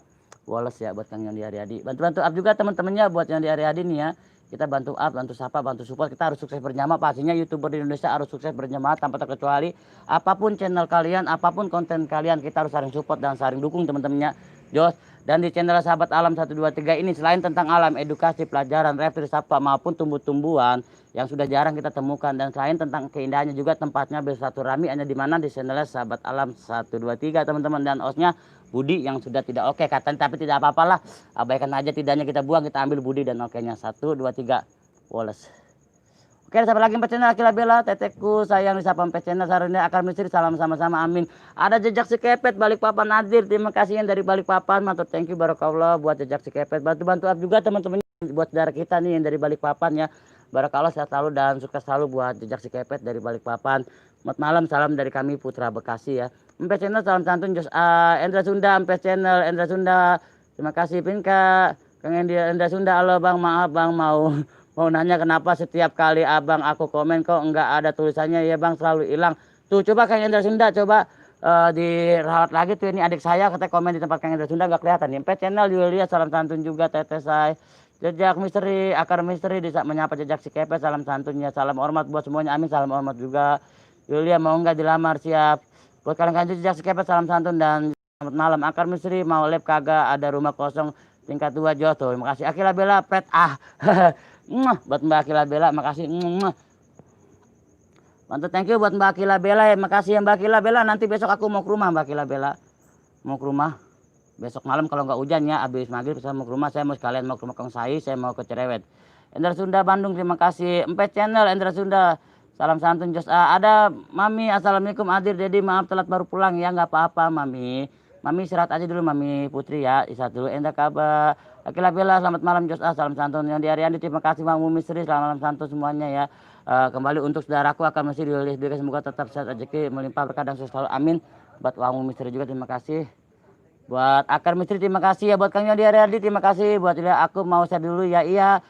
Wallace ya buat Kang Yondi Ariadi. Bantu-bantu up juga teman-temannya buat Yondi Ariadi nih ya. Kita bantu up, bantu sapa, bantu support. Kita harus sukses berjamaah. Pastinya YouTuber di Indonesia harus sukses berjamaah tanpa terkecuali. Apapun channel kalian, apapun konten kalian, kita harus saling support dan saling dukung teman-temannya. Jos. Dan di channel Sahabat Alam 123 ini selain tentang alam, edukasi, pelajaran, reptil, sapa maupun tumbuh-tumbuhan yang sudah jarang kita temukan, dan selain tentang keindahannya juga tempatnya bersilaturahmi hanya di mana di channel Sahabat Alam 123 teman-teman. Dan hostnya Budi yang sudah tidak oke katanya, tapi tidak apa-apalah, abaikan aja, tidaknya kita buang, kita ambil Budi dan oke-nya. 1 2 3 Wallace. Oke, siapa lagi 4 channel? Akila Bella, teteku sayang disapa 4 channel. Sarina Akal Misri, salam sama-sama, amin. Ada Jejak Si Kepet Balikpapan Nadir, terima kasih yang dari Balikpapan, matur thank you barakallah buat Jejak Si Kepet. Bantu-bantu up juga teman-teman buat saudara kita nih yang dari Balikpapan ya. Barakallah sehat selalu dan sukses selalu buat Jejak Si Kepet dari Balikpapan. Selamat malam, salam dari kami Putra Bekasi ya. Empat channel salam santun Jos Endra Sunda, Empat channel Endra Sunda. Terima kasih Pinka. Kang Endra Sunda, halo Bang, maaf Bang mau nanya kenapa setiap kali abang aku komen kok enggak ada tulisannya ya Bang, selalu hilang. Tuh coba Kang Endra Sunda coba dirawat lagi tuh, ini adik saya katanya komen di tempat Kang Endra Sunda enggak kelihatan. Empat channel Yulia, salam santun juga Teteh Say. Jejak Misteri, Akar Misteri bisa menyapa Jejak Si Kepet, salam santunnya, salam hormat buat semuanya, amin, salam hormat juga. Yulia mau enggak dilamar, siap. Buat kalian Jejak Si Kepet, salam santun dan selamat malam. Akar Misteri mau lab kagak, ada rumah kosong tingkat 2 Jos tuh. Terima kasih Akila Bella pet buat Mbak Akila Bella, makasih. Bantu thank you buat Mbak Akila Bella ya, makasih ya Mbak Akila Bella. Nanti besok aku mau ke rumah Mbak Akila Bella. Mau ke rumah. Besok malam kalau nggak hujan ya, habis maghrib saya mau ke rumah, saya mau sekalian mau ke rumah Kang Sai, saya mau ke Cerewet. Endra Sunda Bandung, terima kasih. Empat channel Endra Sunda. Salam santun Jos. Ada Mami, assalamualaikum Adir Dedi, maaf telat baru pulang ya, nggak apa-apa Mami. Mami istirahat aja dulu Mami Putri ya, istirahat dulu. Enda kabar. Akila Bella, selamat malam Jos. Salam santun yang di Ariandi, terima kasih Bang Misteri, selamat malam santun semuanya ya. Kembali untuk saudaraku akan masih dirilis, semoga tetap sehat, rezeki melimpah berkah dan sukses selalu, amin. Buat Bang Misteri juga terima kasih. Buat Akar Misteri terima kasih ya. Buat Kang Yodi Ariadi terima kasih. Buat aku mau share dulu ya. Iya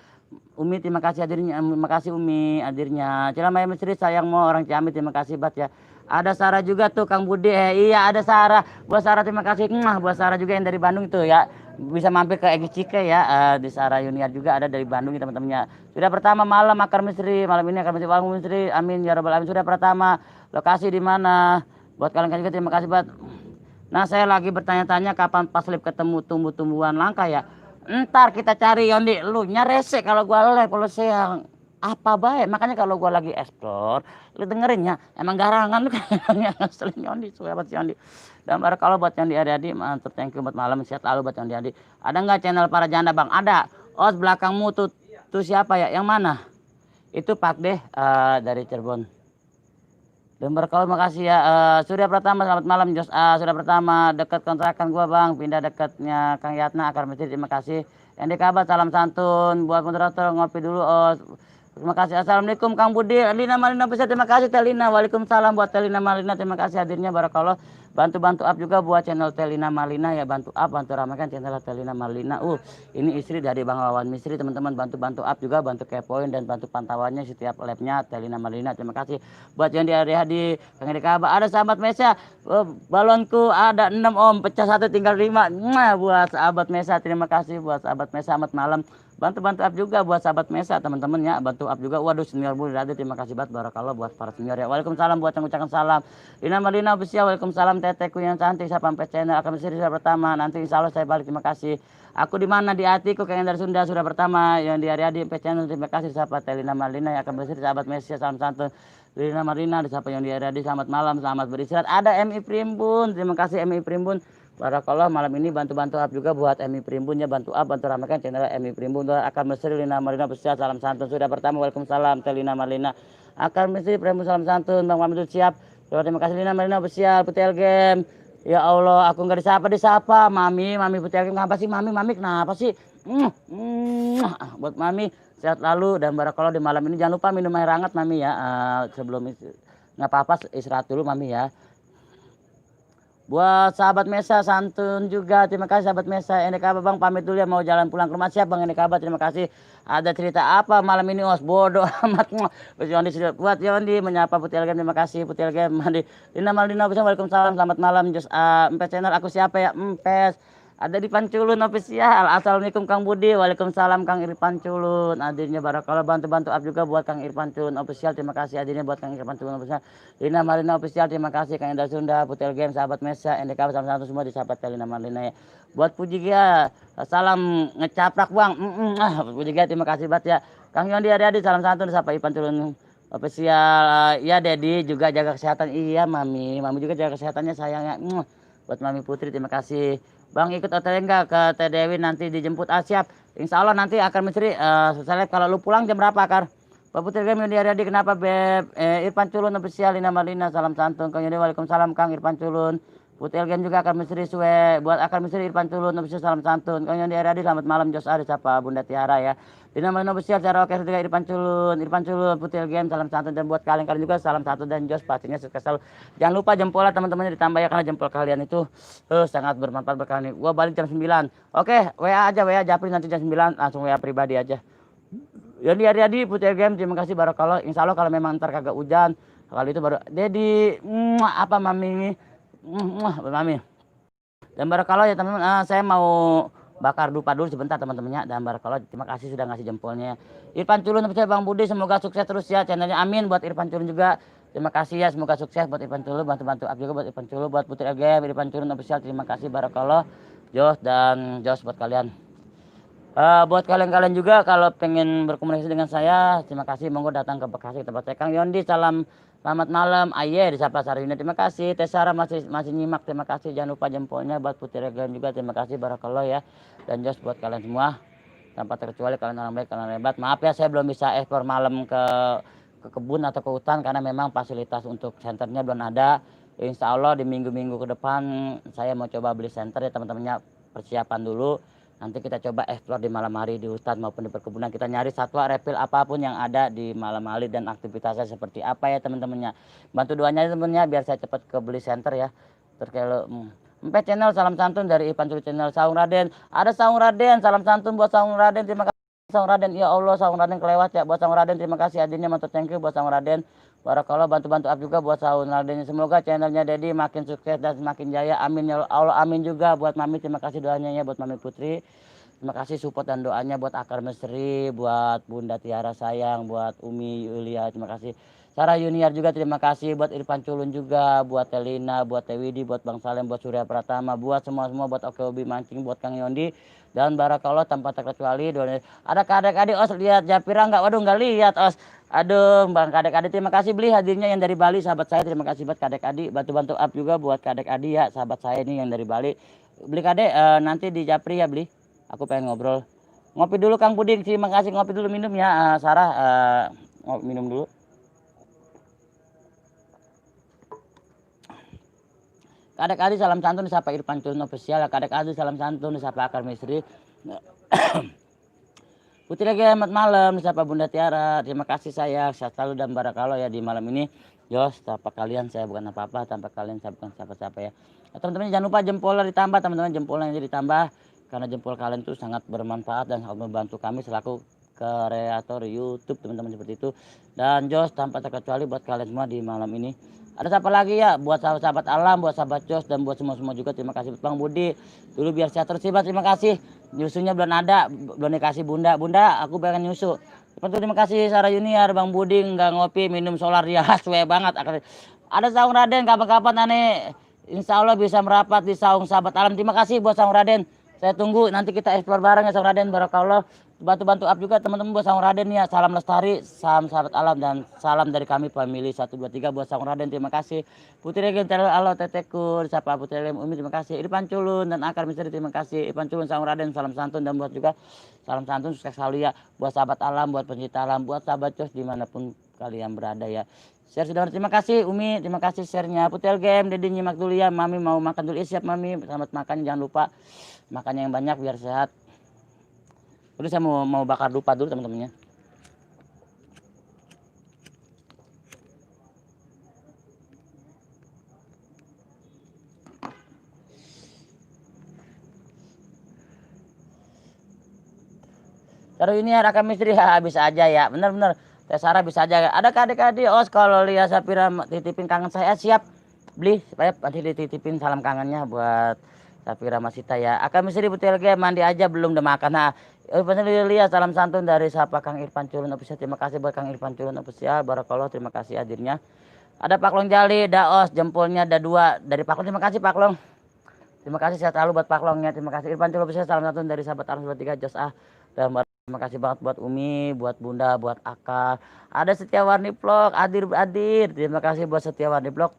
Umi terima kasih hadirnya. Terima kasih Umi hadirnya. Cilemaya Misteri sayang mau orang Ciamis, terima kasih Bat ya. Ada Sarah juga tuh Kang Budi. Iya ada Sarah. Buat Sarah terima kasih. Buat Sarah juga yang dari Bandung itu ya. Bisa mampir ke Egi Cike ya. Di Sarah Yuniar juga ada dari Bandung teman-temannya. Sudah pertama malam Akar Misteri. Malam ini Akar Misteri Bang Misteri. Amin ya rabbal alamin. Sudah pertama. Lokasi di mana? Buat kalian juga terima kasih Bat. Nah saya lagi bertanya-tanya kapan pas live ketemu tumbuh-tumbuhan langka ya. Ntar kita cari Yondi, lu nyarese kalau gua live, kalau saya apa baik. Makanya kalau gua lagi explore, lu dengerin ya. Emang garangan lu kayaknya ngeselin Yondi, buat Yondi. Dan barakallah buat Yondi Adi, mantap, thank you buat malam, sehat lalu buat Yondi Adi. Ada nggak channel para janda Bang? Ada. Oh belakangmu tuh siapa ya? Yang mana? Itu Pak Deh dari Cirebon. Dan berkala makasih ya. Surya Pratama selamat malam Jos. Surya Pratama dekat kontrakan gua Bang, pindah dekatnya Kang Yatna Akar Masjid. Terima kasih. Yang di Kabat salam santun buat moderator ngopi dulu Os. Terima kasih. Assalamualaikum Kang Budi. Lina Malina bisa terima kasih Telina. Waalaikumsalam buat Telina Malina. Terima kasih hadirnya barakallah. Bantu-bantu up juga buat channel Telina Malina ya, bantu up, bantu ramaikan channel Telina Malina. Ini istri dari Bang Wawan Misri, teman-teman bantu-bantu up juga, bantu kepoin dan bantu pantauannya setiap labnya Telina Malina. Terima kasih buat yang di area di Kang Edi Kaba. Ada sahabat Mesa, balonku ada 6 om, pecah 1 tinggal 5. Buat sahabat Mesa, terima kasih buat sahabat Mesa. Selamat malam. Bantu-bantu up juga buat sahabat Mesa teman-teman ya, bantu up juga. Waduh senior Budi Radu, terima kasih banget barakallah buat para senior ya. Waalaikumsalam buat yang ucapkan salam. Lina Marlina official, waalaikumsalam teteku yang cantik, saya sampai channel akan berseri sudah pertama. Nanti insya Allah saya balik, terima kasih. Aku di mana di hatiku kayak dari Sunda sudah pertama, yang di Ariadi channel terima kasih sahabat Lina Marlina yang akan berseri sahabat Mesa salam santun. Lina Marlina disapa yang di Ariadi, selamat malam, selamat beristirahat. Ada MI Primbun, terima kasih MI Primbun. Barakallah malam ini bantu-bantu up juga buat MI Primbun ya, bantu up, bantu ramaikan channel MI Primbun akan mesri Lina Marlina bersiap salam santun sudah pertama. Waalaikumsalam Telina Marlina akan mesri Primbun salam santun. Bang Mamadud siap. Terima kasih Lina Marlina bersiap Putel Game. Ya Allah aku nggak disapa Mami Putel Game. Kenapa sih Mami kenapa sih? Buat Mami sehat lalu dan barakallah di malam ini jangan lupa minum air hangat Mami ya. Sebelum nggak apa-apa istirahat dulu Mami ya. Buat sahabat Mesa santun juga, terima kasih sahabat Mesa. Ini kabar Bang pamit dulu ya, mau jalan pulang ke rumah. Siap Bang, ini kabar, terima kasih. Ada cerita apa malam ini Os? Bodoh amat. Buat Yondi menyapa Putel Game, terima kasih Putel Game. Lina Maldina waalaikumsalam, selamat malam. Just Empes channel aku siapa ya? Empes. Ada di Panculun official. Assalamualaikum Kang Budi. Waalaikumsalam Kang Irfan Culun. Hadirnya barakallah, bantu-bantu up juga buat Kang Irfan Culun official. Terima kasih hadirnya buat Kang Irfan Culun official. Lina Marlina official. Terima kasih Kang Indah Sunda, Putel Game, sahabat Mesa, NDK sama-sama semua di sahabat Lina Marlina ya. Buat Puji Gia, salam ngecaprak Bang. Puji Gia terima kasih banget ya. Kang Yondi Ariadi salam santun disapa Irfan Culun official. Ya Dedi juga jaga kesehatan. Iya Mami juga jaga kesehatannya sayangnya. Buat Mami Putri terima kasih. Bang ikut OTW enggak ke Teh Dewi nanti dijemput siap. Insya Allah nanti akan mencari seleb kalau lu pulang jam berapa Kar? Pak Putri Game di Ariadi kenapa Beb? Irfan Culun official Lina Marlina salam santun Kang Yudi waalaikumsalam Kang Irfan Culun. Putri Game juga akan mencari suwe buat akan mencari Irfan Culun official salam santun Kang Yudi Ariadi selamat malam Jos Ari siapa Bunda Tiara ya. Lina Marlina official cara oke juga Irfan Culun Putri Game salam santun dan buat kalian juga salam satu dan Jos pastinya sukses selalu. Jangan lupa jempolnya teman-temannya ditambah ya karena jempol kalian itu sangat bermanfaat berkali. Gua balik jam 9. Oke, WA aja WA Japri nanti jam 9 langsung WA pribadi aja. Yoni Ariadi Putri Game terima kasih barakallah. Insya Allah kalau memang ntar kagak hujan kali itu baru Dedi apa Mami Mami. Dan barakallah ya teman-teman, saya mau bakar dupa dulu sebentar teman-temannya. Dan barakallah terima kasih sudah ngasih jempolnya. Irfan Culun Bang Budi semoga sukses terus ya channelnya. Amin buat Irfan Culun juga. Terima kasih ya semoga sukses buat Irfan Culun, bantu-bantu up juga buat Irfan Culun, buat Putri Game, Irfan Culun official terima kasih barakallah. Jos dan Jos buat kalian. Buat kalian juga kalau pengen berkomunikasi dengan saya terima kasih monggo datang ke Bekasi tempat saya. Kang Yondi salam selamat malam Aye disapa Sarina terima kasih. Tesara masih nyimak terima kasih. Jangan lupa jempolnya buat Putri Regan juga terima kasih barakallah ya. Dan Jos buat kalian semua tanpa terkecuali kalian orang baik kalian hebat. Maaf ya saya belum bisa ekspor malam ke kebun atau ke hutan karena memang fasilitas untuk senternya belum ada. Insya Allah di minggu-minggu ke depan saya mau coba beli senter ya teman-temannya, persiapan dulu. Nanti kita coba eksplor di malam hari di hutan maupun di perkebunan. Kita nyari satwa reptil apapun yang ada di malam hari dan aktivitasnya seperti apa ya teman-temannya. Bantu doanya teman-temannya biar saya cepat ke beli center ya. Terus kalau Empat channel salam santun dari Ipan Culu channel Saung Raden. Ada Saung Raden salam santun buat Saung Raden. Terima kasih Saung Raden. Ya Allah Saung Raden kelewat ya buat Saung Raden. Terima kasih hadirnya mantap thank you buat Saung Raden. Barakallah bantu-bantu up juga buat Saung Raden. Semoga channelnya Dedi makin sukses dan semakin jaya. Amin ya Allah amin juga buat Mami. Terima kasih doanya ya buat Mami Putri. Terima kasih support dan doanya buat Akar Mesri, buat Bunda Tiara sayang, buat Umi Yulia, terima kasih. Sarah Junior juga terima kasih, buat Irfan Culun juga, buat Telina, buat Tewidi, buat Bang Salem, buat Surya Pratama, buat semua-semua, buat Oke Obi Mancing, buat Kang Yondi. Dan barakallah tanpa terkecuali. Ada kadek-kadek Os lihat Japira enggak? Waduh enggak lihat Os. Aduh Bang kadek-kadek terima kasih beli hadirnya yang dari Bali sahabat saya. Terima kasih buat kadek-kadek, bantu-bantu up juga buat kadek-kadek ya sahabat saya ini yang dari Bali. Beli kadek nanti di Japri ya beli. Aku pengen ngobrol. Ngopi dulu Kang Puding, terima kasih ngopi dulu minum ya. Sarah minum dulu. Kadek Adi salam santun disapa Irfan Culun official. Kadek Adi salam santun disapa Akar Misri. Putri lagi selamat malam disapa Bunda Tiara. Terima kasih sayang, sehat selalu dan barakallah ya di malam ini. Jos, tanpa kalian saya bukan apa-apa, tanpa kalian saya bukan siapa-siapa ya. Teman-teman jangan lupa jempolnya ditambah, teman-teman jempolnya ditambah karena jempol kalian itu sangat bermanfaat dan sangat membantu kami selaku kreator YouTube teman-teman seperti itu. Dan Jos tanpa terkecuali buat kalian semua di malam ini. Ada siapa lagi ya? Buat sahabat-sahabat alam, buat sahabat Jos dan buat semua-semua juga terima kasih Bang Budi. Dulu biar sehat terus terima kasih. Nyusunya belum ada, belum dikasih bunda. Bunda, aku pengen nyusu. Terima kasih Sarah Junior, Bang Budi nggak ngopi, minum solar ya, suwe banget. Ada Saung Raden, kapan-kapan aneh. Insya Allah bisa merapat di Saung Sahabat Alam. Terima kasih buat Saung Raden. Saya tunggu nanti kita eksplor bareng ya Saung Raden. Barakallah. Bantu-bantu up juga teman-teman buat Saung Raden ya. Salam lestari, salam Sahabat Alam dan salam dari kami family 123 buat Saung Raden. Terima kasih. Putri Regen Allah Tetekur, siapa Putri Regen Umi terima kasih. Irfan Culun dan Akar Misteri terima kasih. Irfan Culun Saung Raden salam santun dan buat juga salam santun sukses selalu ya buat Sahabat Alam, buat pencinta alam, buat sahabat Jos dimanapun kalian berada ya. Share sudah terima kasih Umi, terima kasih share-nya. Putel Game, Dedi nyimak dulu ya. Mami mau makan dulu. Siap Mami, selamat makan jangan lupa makannya yang banyak biar sehat. Terus saya mau bakar dupa dulu teman-temannya. Taruh ini ya Raka Misteri habis aja ya. Bener-bener. Teh Sarah bisa aja. Ada adik-adik Os kalau lihat Sapira titipin kangen saya siap beli supaya nanti dititipin salam kangennya buat Sapira Masita ya. Akan Misteri Putel Game mandi aja belum udah makan. Nah, lihat salam santun dari siapa Kang Irfan Culun official. Terima kasih buat Kang Irfan Culun official. Barakallah terima kasih hadirnya. Ada Pak Long Jali, Daos jempolnya ada 2 dari Pak Long. Terima kasih Pak Long. Terima kasih sehat selalu buat Pak Longnya. Terima kasih Irfan Culun official salam santun dari sahabat Alam 3 Jos A. Dan terima kasih banget buat Umi, buat Bunda, buat Aka. Ada Setiawarni Vlog, Adir. Terima kasih buat Setiawarni Vlog.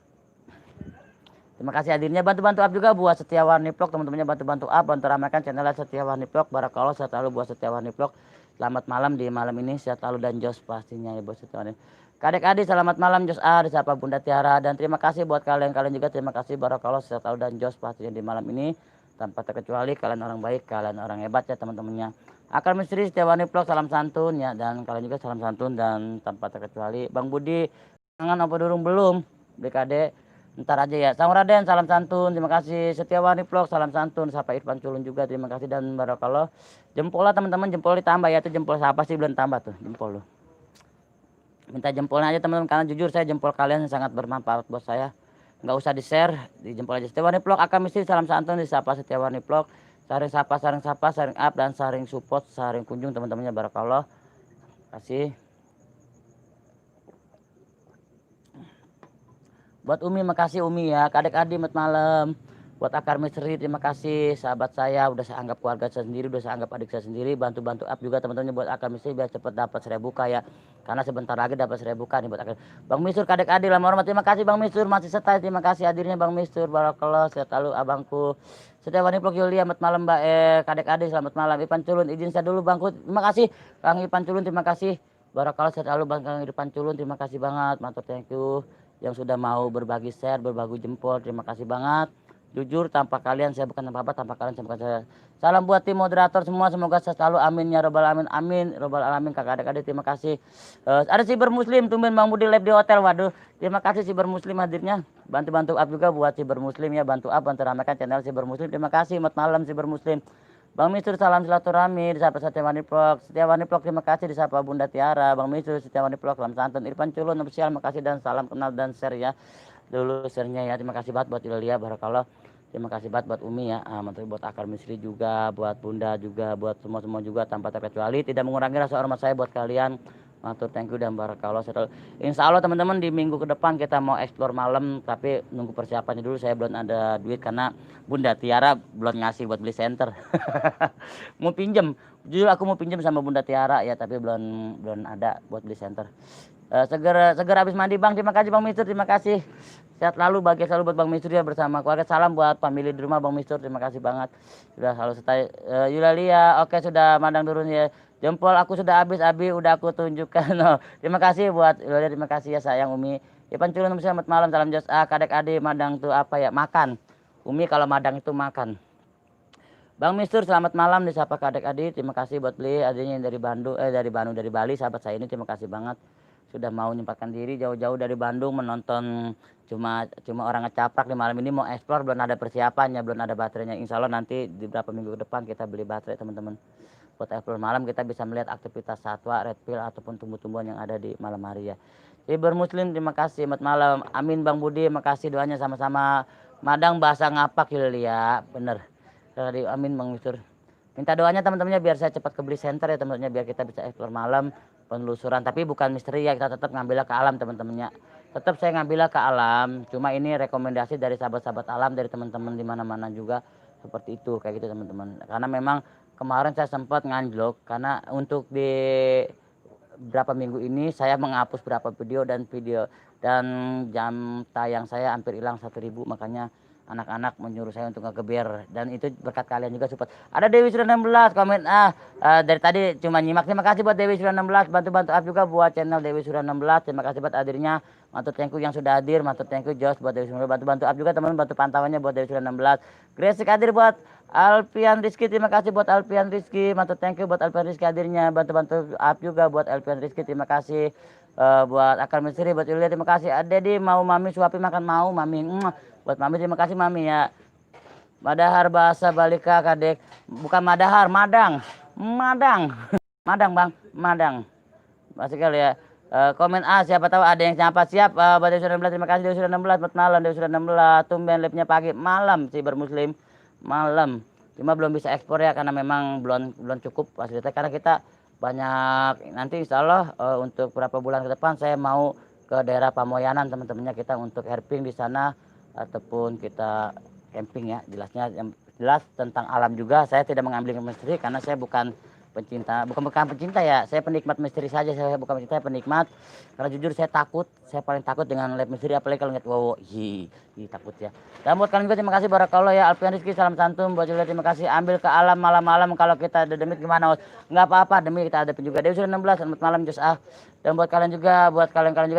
Terima kasih hadirnya, bantu-bantu up juga buat Setiawarni Vlog, teman-temannya bantu-bantu up, bantu ramaikan channelnya Setiawarni Vlog. Barakallah sehat selalu buat Setiawarni Vlog. Selamat malam di malam ini, sehat selalu dan Jos pastinya ya buat Setiawarni. Kadek Adi selamat malam Jos A, disapa Bunda Tiara dan terima kasih buat kalian juga terima kasih barakallah sehat selalu dan Jos pastinya di malam ini. Tanpa terkecuali kalian orang baik, kalian orang hebat ya teman-temannya. Akar Misteri Setiawarni Vlog salam santun ya dan kalian juga salam santun dan tanpa terkecuali Bang Budi kangen apa durung belum BKD ntar aja ya. Saung Raden salam santun terima kasih. Setiawarni Vlog salam santun siapa Irfan Culun juga terima kasih dan barakallah. Jempol lah teman-teman, jempol ditambah ya. Itu jempol siapa sih belum tambah tuh jempol loh. Minta jempolnya aja teman-teman karena jujur saya jempol kalian sangat bermanfaat buat saya. Nggak usah di share, di jempol aja. Setiawarni Vlog Akar Misteri salam santun disapa Setiawarni Vlog. Saring sapa, saring up dan saring support, saring kunjung teman-temannya barakallah. Kasih. Buat Umi makasih Umi ya. Kadek Adi selamat malam. Buat Akar Misteri terima kasih sahabat saya udah saya anggap keluarga saya sendiri, udah saya anggap adik saya sendiri. Bantu-bantu up juga teman-temannya buat Akar Misteri biar cepat dapat 1000k ya. Karena sebentar lagi dapat 1000k nih buat Akar. Bang Misur Kadek Adi lama hormat terima kasih Bang Misur masih setia terima kasih hadirnya Bang Misur barakallah sehat selalu abangku. Setiawarni Vlog Yulia selamat malam Mbak Kadek Adi selamat malam. Irfan Culun izin saya dulu Bangku terima kasih Kang Irfan Culun terima kasih barakallah sehat selalu Bang Kang Irfan Culun terima kasih banget mantap thank you yang sudah mau berbagi share berbagi jempol terima kasih banget. Jujur tanpa kalian saya bukan apa-apa, tanpa kalian saya bukan saya. Salam buat tim moderator semua, semoga selalu amin ya robbal alamin, amin robbal alamin. Kakak adik-adik terima kasih. Ada Siber Muslim tumben Bang Budi live di hotel, waduh terima kasih Siber Muslim hadirnya. Bantu-bantu up juga buat Siber Muslim ya, bantu up, bantu ramaikan channel Siber Muslim. Terima kasih, selamat malam Siber Muslim. Bang Misur salam silaturahmi, disapa Setiawarni Vlog. Setiawarni Vlog terima kasih, disapa Bunda Tiara. Bang Misur Setiawarni Vlog salam santun. Irfan Culun official makasih dan salam kenal dan share ya. Dulu share-nya ya, terima kasih banget buat Yulia barakallah. Terima kasih banget buat Umi ya, buat Akar Misteri juga, buat Bunda juga, buat semua juga tanpa terkecuali. Tidak mengurangi rasa hormat saya buat kalian. Matur thank you dan barakallah. Insya Allah teman-teman di minggu ke depan kita mau explore malam, tapi nunggu persiapannya dulu. Saya belum ada duit karena Bunda Tiara belum ngasih buat beli senter. Mau pinjem, jujur aku mau pinjem sama Bunda Tiara ya, tapi belum ada buat beli senter. Seger habis mandi Bang, terima kasih Bang Mistur, terima kasih. Sehat selalu, bahagia selalu buat Bang Mistur ya bersama keluarga. Salam buat family di rumah Bang Mistur, terima kasih banget. Sudah selalu stay. Yulia, oke sudah mandang turun ya. Jempol aku sudah habis, Abi udah aku tunjukkan. Oh, terima kasih buat Yulia, terima kasih ya sayang Umi. Irfan Culun selamat malam, salam Jos A, Kadek Ade, mandang tuh apa ya, makan. Umi kalau madang itu makan. Bang Mistur selamat malam disapa ke adik-adik. Terima kasih buat beli adiknya yang dari Bandung dari Bali sahabat saya ini, terima kasih banget sudah mau menyempatkan diri jauh-jauh dari Bandung menonton cuma orang ngecaprak di malam ini mau explore, belum ada persiapannya, belum ada baterainya. Insya Allah nanti di beberapa minggu ke depan kita beli baterai teman-teman. Buat explore malam kita bisa melihat aktivitas satwa, reptil ataupun tumbuh-tumbuhan yang ada di malam hari ya. Iber Muslim terima kasih selamat malam. Amin Bang Budi makasih doanya sama-sama. Madang bahasa ngapak ya bener. Dari amin Bang Mistur. Minta doanya teman-temannya biar saya cepat ke beli center ya teman-temannya, biar kita bisa explore malam penelusuran, tapi bukan misteri ya, kita tetap ngambilnya ke alam teman-temannya. Tetap saya ngambilnya ke alam, cuma ini rekomendasi dari sahabat-sahabat alam, dari teman-teman di mana-mana juga seperti itu kayak gitu teman-teman. Karena memang kemarin saya sempat nganjlok karena untuk di berapa minggu ini saya menghapus berapa video dan jam tayang saya hampir hilang 1.000, makanya anak-anak menyuruh saya untuk ngegeber, dan itu berkat kalian juga support. Ada Dewi sudah 16 komen dari tadi cuma nyimak. Terima kasih buat Dewi sudah 16, bantu-bantu up juga buat channel Dewi sudah 16. Terima kasih buat hadirnya, Matut Tengku yang sudah hadir, Matut Tengku Jos buat Dewi sudah bantu-bantu up juga teman-teman, bantu pantauannya buat Dewi sudah 16. Gresik hadir buat Alpian Rizky, terima kasih buat Alpian Rizky, Matut Tengku buat Alpian Rizky hadirnya, bantu-bantu up juga buat Alpian Rizky, terima kasih. Buat Akar Misteri, buat Yulia terima kasih. Dedi mau mami suapi makan, mau mami. Buat mami terima kasih mami ya. Madahar bahasa Balika kadek, bukan Madahar, Madang. Madang bang, Madang. Masih kali ya. Komen siapa tahu ada yang siapa siap. Buat Dewi sudah 16 terima kasih Dewi sudah 16, buat malam Dewi sudah 16. Tumben live-nya pagi, malam sih bermuslim. Malam. Cuma belum bisa ekspor ya karena memang belum cukup fasilitas, karena kita banyak nanti insya Allah untuk beberapa bulan ke depan saya mau ke daerah Pamoyanan teman-temannya, kita untuk herping di sana ataupun kita camping ya. Jelasnya yang jelas tentang alam juga, saya tidak mengambil misteri karena saya bukan pencinta ya, saya penikmat misteri saja, saya bukan pencinta, saya penikmat. Karena jujur saya paling takut dengan live misteri, apalagi kalau ngeliat wow takut ya. Dan buat kalian juga terima kasih barakallah ya. Alfian Rizky salam santun, buat Julia terima kasih. Ambil ke alam malam-malam, kalau kita ada demit gimana nggak apa-apa, demi kita ada juga. Dewi sudah 16 selamat malam Jos Dan buat kalian juga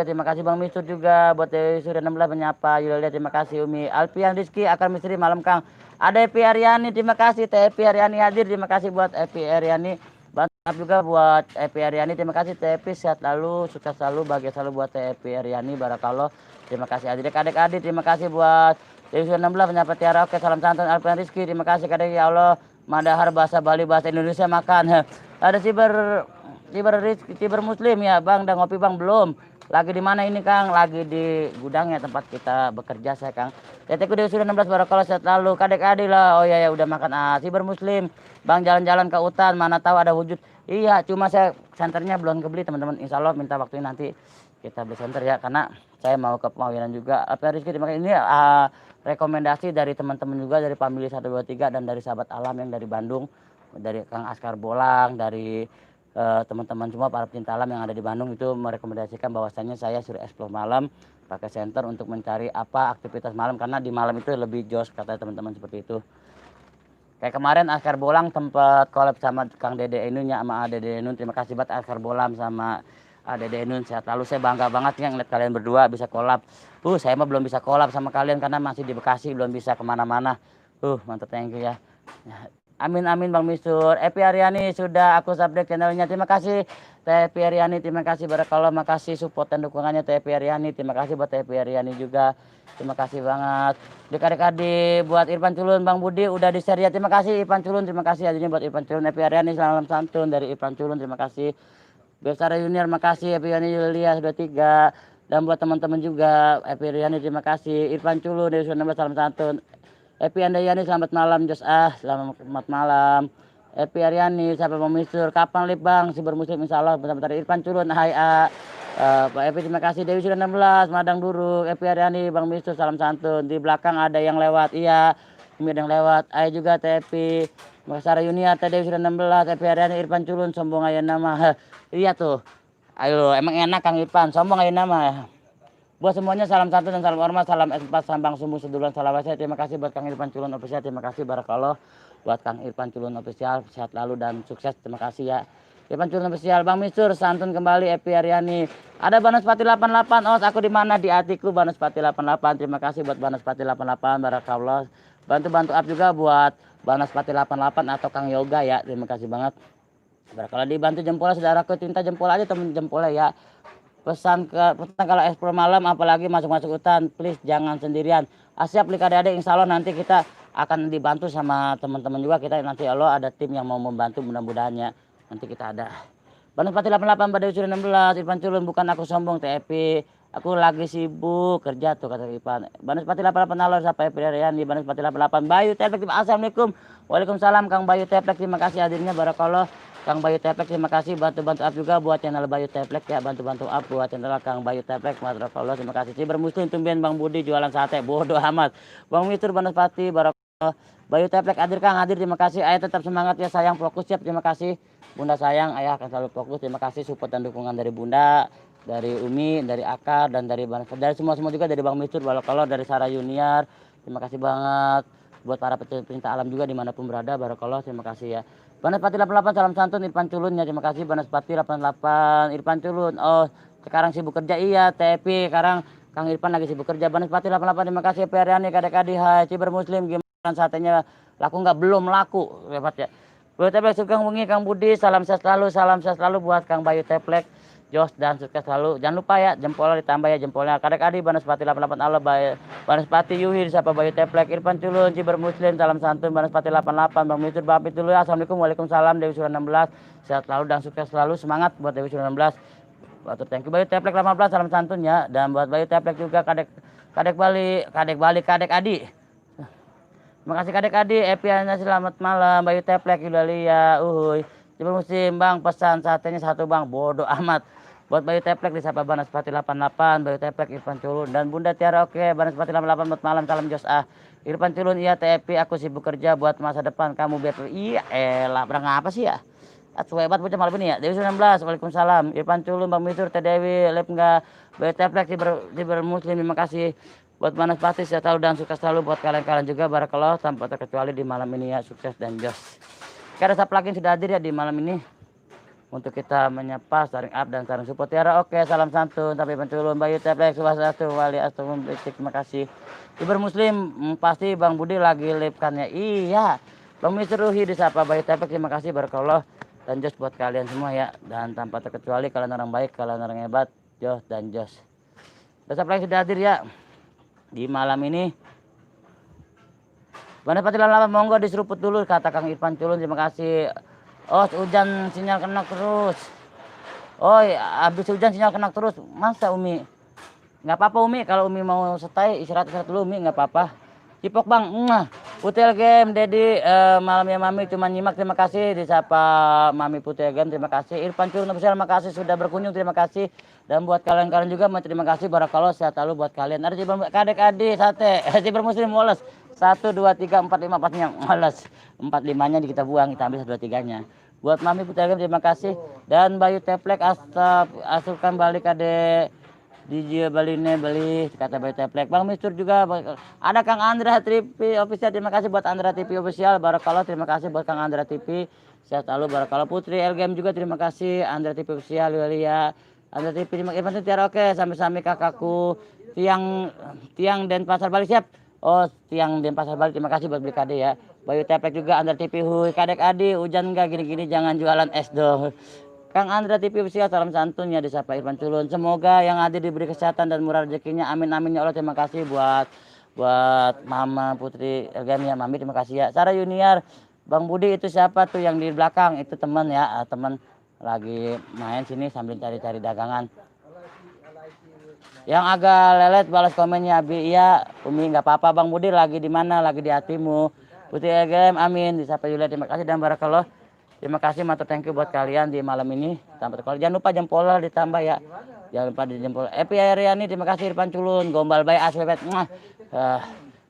terima kasih Bang Mistur juga, buat Dewi sudah 16 menyapa Julia terima kasih. Umi Alfian Rizky Akar Misteri malam Kang. Ada Epi Aryani, terima kasih Teh Epi Aryani hadir, terima kasih buat Epi Aryani. Bantu juga buat Epi Aryani, terima kasih Teh Epi, sehat selalu, sukses selalu, bahagia selalu buat Teh Epi Aryani, barakallah. Terima kasih adik-adik, terima kasih buat Dewi 16 penyapa Tiara, oke salam santun Alfian Rizky, terima kasih kadek ya Allah. Madahar bahasa Bali bahasa Indonesia makan. Ada Ciber Muslim ya Bang, dan ngopi Bang belum? Lagi di mana ini Kang? Lagi di gudangnya tempat kita bekerja saya Kang. Teteku Dewi sudah 16 barakallah sehat lalu. Kadek adik lah. Oh ya udah makan. Ciber Muslim. Bang jalan-jalan ke hutan mana tahu ada wujud. Iya, cuma saya senternya belum kebeli teman-teman. Insya Allah minta waktu nanti kita beli senter ya, karena saya mau ke Pamoyanan juga. Apa Rizky terima kasih. Ini rekomendasi dari teman-teman juga, dari family 123 dan dari sahabat alam yang dari Bandung, dari Kang Askar Bolang, dari teman-teman semua para pecinta alam yang ada di Bandung itu merekomendasikan bahwasannya saya suruh explore malam pakai center untuk mencari apa aktivitas malam, karena di malam itu lebih jos kata teman-teman seperti itu. Kayak kemarin Askar Bolang tempat collab sama Kang Dede Enun ya, sama Dede Enun. Terima kasih banget Askar Bolang sama Dede Enun, sehat lalu. Saya bangga banget ya ngeliat kalian berdua bisa collab. Saya mah belum bisa collab sama kalian karena masih di Bekasi, belum bisa kemana-mana. Mantap, thank you ya. Amin Bang Mistur. Epi Aryani sudah aku subscribe channelnya. Terima kasih Teh Epi Aryani, terima kasih barakallah, makasih support dan dukungannya Teh Epi Aryani. Terima kasih buat Teh Epi Aryani juga. Terima kasih banget. Adik-adik buat Irfan Culun, Bang Budi udah di-share ya. Terima kasih Irfan Culun, terima kasih hadirnya buat Irfan Culun. Epi Aryani salam santun dari Irfan Culun, terima kasih. Besara Junior makasih, Epi Aryani Yulia sudah 3. Dan buat teman-teman juga Epi Aryani terima kasih. Irfan Culun dari 16 salam santun. Epi Andayani selamat malam Jos selamat malam. Epi Aryani siapa mau misur kapan lip Bang Siber Muslim insyaallah bentar-bentar. Irfan Culun hai Pak Epi terima kasih. Dewi sudah 16 Madang Duruk. Epi Aryani Bang Misur salam santun. Di belakang ada yang lewat, iya ini ada yang lewat. Ayo juga Teh Epi Masara Yunia Teh Dewi sudah 16. Epi Aryani Irfan Culun sombong aja nama. Iya tuh, ayo emang enak Kang Irfan sombong aja nama. Buat semuanya salam santun dan salam hormat, salam S4 Sambang Sumbu Seduluan Salawasya. Terima kasih buat Kang Irfan Culun official, terima kasih barakallah buat Kang Irfan Culun official, sehat lalu dan sukses. Terima kasih ya. Irfan Culun official, Bang Mistur santun kembali Epi Aryani. Ada Banaspati 88. Aku di mana? Di hatiku Banaspati 88. Terima kasih buat Banaspati 88 barakallah. Bantu-bantu up juga buat Banaspati 88 atau Kang Yoga ya. Terima kasih banget. Kalau dibantu jempolnya saudaraku, cinta jempol aja temen jempolnya ya. Pesan kalau explore malam apalagi masuk-masuk hutan, please jangan sendirian. Siap nih adik-adik, insya Allah nanti kita akan dibantu sama teman-teman juga. Kita nanti Allah ada tim yang mau membantu, mudah-mudahannya nanti kita ada. Banaspati 88 pada usia 16, Irfan Culun, bukan aku sombong TEP. Aku lagi sibuk kerja tuh kata Irfan. Banaspati 88 halo sampai Priarian di Banaspati 88. Bayu Teplek, assalamualaikum. Waalaikumsalam Kang Bayu Teplek, terima kasih hadirnya barakallah. Kang Bayu Teplek terima kasih, bantu-bantu up juga buat channel Bayu Teplek ya, bantu-bantu up buat channel Kang Bayu Teplek, barakallah terima kasih. Ciber Muslim tumben Bang Budi jualan sate, bodoh amat. Bang Mitur Banaspati barakallah. Bayu Teplek hadir Kang, hadir terima kasih. Ayah tetap semangat ya sayang, fokus siap terima kasih. Bunda sayang, ayah akan selalu fokus. Terima kasih support dan dukungan dari Bunda, dari Umi, dari Akar dan dari semua juga dari Bang Mistur, barakallah, dari Sarah Junior. Terima kasih banget buat para pecinta alam juga dimanapun berada, barakallah terima kasih ya. Banaspati 88 salam santun Irfan Culun ya, terima kasih Banaspati 88 Irfan Culun. Oh sekarang sibuk kerja iya TP, sekarang Kang Irfan lagi sibuk kerja. Banaspati 88 terima kasih Periani kadek-kadek. Hai Ciber Muslim, gimana satenya laku nggak? Belum laku repot ya. Bayu Teplek sukang wengi Kang Budi, salam sehat selalu buat Kang Bayu Teplek, Jos dan sukses selalu. Jangan lupa ya jempolnya ditambah ya jempolnya. Kadek-kadek Banaspati 88 Allah Banaspati Yuhir siapa Bayu Teplek, Irfan Culun, Ciber Muslim, salam santun Banaspati 88 Bang Mistur Bapi dulu ya. Assalamualaikum waalaikumsalam Dewi Sura 16. Sehat selalu dan sukses selalu, semangat buat Dewi Sura 16. Batur thank you Bayu Teplek 18 salam santun ya, dan buat Bayu Teplek juga kadek Adi. Terima kasih kadek-kadek, Epianya selamat malam, Bayu Teplek, Yudalia, uhuy. Ciber Muslim, Bang pesan satenya satu Bang, bodoh amat. Buat Bayu Teplek disapa Banaspati 88, Bayu Teplek, Irfan Culun, dan Bunda Tiara oke, Banaspati 88 buat malam, salam Jos ah. Irfan Culun, iya TP, aku sibuk kerja buat masa depan, kamu biar, iya elah, berang apa sih ya? Atuh hebat bocah malam ini ya, Dewi 19, waalaikumsalam. Irfan Culun, Bang Mistur, Teh Dewi, lep enggak, Bayu Teplek, Ciber Muslim, terima kasih. Buat Banaspati saya tahu dan sukses selalu buat kalian juga barakallah tanpa terkecuali di malam ini ya, sukses dan jos. Ada satu lagi sudah hadir ya di malam ini untuk kita menyapa, saring up dan saring support Tiara oke, salam santun tapi Culun, Bayu Teplek, Suwasatu, Wali Astum, terima kasih. Ciber Muslim pasti Bang Budi lagi lipkannya iya. Bang Mistur Ruhi disapa Bayu Teplek, terima kasih barakallah dan jos buat kalian semua ya, dan tanpa terkecuali kalian orang baik, kalian orang hebat, jos dan jos. Ada satu lagi sudah hadir ya di malam ini. Banaspati 88 monggo diseruput dulu kata Kang Irfan Culun, terima kasih. Oh hujan sinyal kena terus. Oh habis hujan sinyal kena terus, masa Umi? Nggak apa-apa Umi, kalau Umi mau stay istirahat dulu Umi nggak apa-apa. Cipok Bang, Putel Game, Dedi malamnya Mami cuma nyimak, terima kasih. Disapa Mami Putel Game, terima kasih. Irfan Culun terima kasih sudah berkunjung, terima kasih. Dan buat kalian juga terima kasih barakallah, sehat selalu buat kalian. Ada Ciber kadek-kadek sate, Ciber Muslim woles 1 2 3 4 5 pasnya woles 4 5-nya kita buang, kita ambil 1 2 3-nya. Buat Mami Putel Game terima kasih, dan Bayu Teplek asukan balik adek DJ baline beli kata Bayu Teplek. Bang Mistur juga ada Kang Andra TV official, terima kasih buat Andra TV official barakallah, terima kasih buat Kang Andra TV, sehat selalu barakallah. Putri LGM juga terima kasih, Andra TV official Yulia, Andra TV terima kasih. Tiara oke, sampai kakakku tiang Denpasar Bali siap. Oh tiang Denpasar Bali terima kasih buat beli kade ya. Bayu Teplek juga Andra TV huy, kadek adi hujan enggak gini-gini jangan jualan es dong. Kang Andra TV official salam santunnya disapa Irfan Culun. Semoga yang hadir diberi kesehatan dan murah rezekinya. Amin amin ya Allah. Terima kasih buat Mama Putri LGM ya Mami, terima kasih ya. Sarah Junior, Bang Budi itu siapa tuh yang di belakang? Itu teman ya, teman lagi main sini sambil cari-cari dagangan. Yang agak lelet balas komennya Abi, iya Umi nggak apa-apa. Bang Budi lagi di mana? Lagi di hatimu. Putri LGM amin disapa Yulia, terima kasih dan barakallah. Terima kasih matur thank you buat kalian di malam ini. Jangan lupa jempolnya ditambah ya. Jangan lupa di jempol. Epi Ariani terima kasih, Irfan Culun, Gombal Bay Aswebet.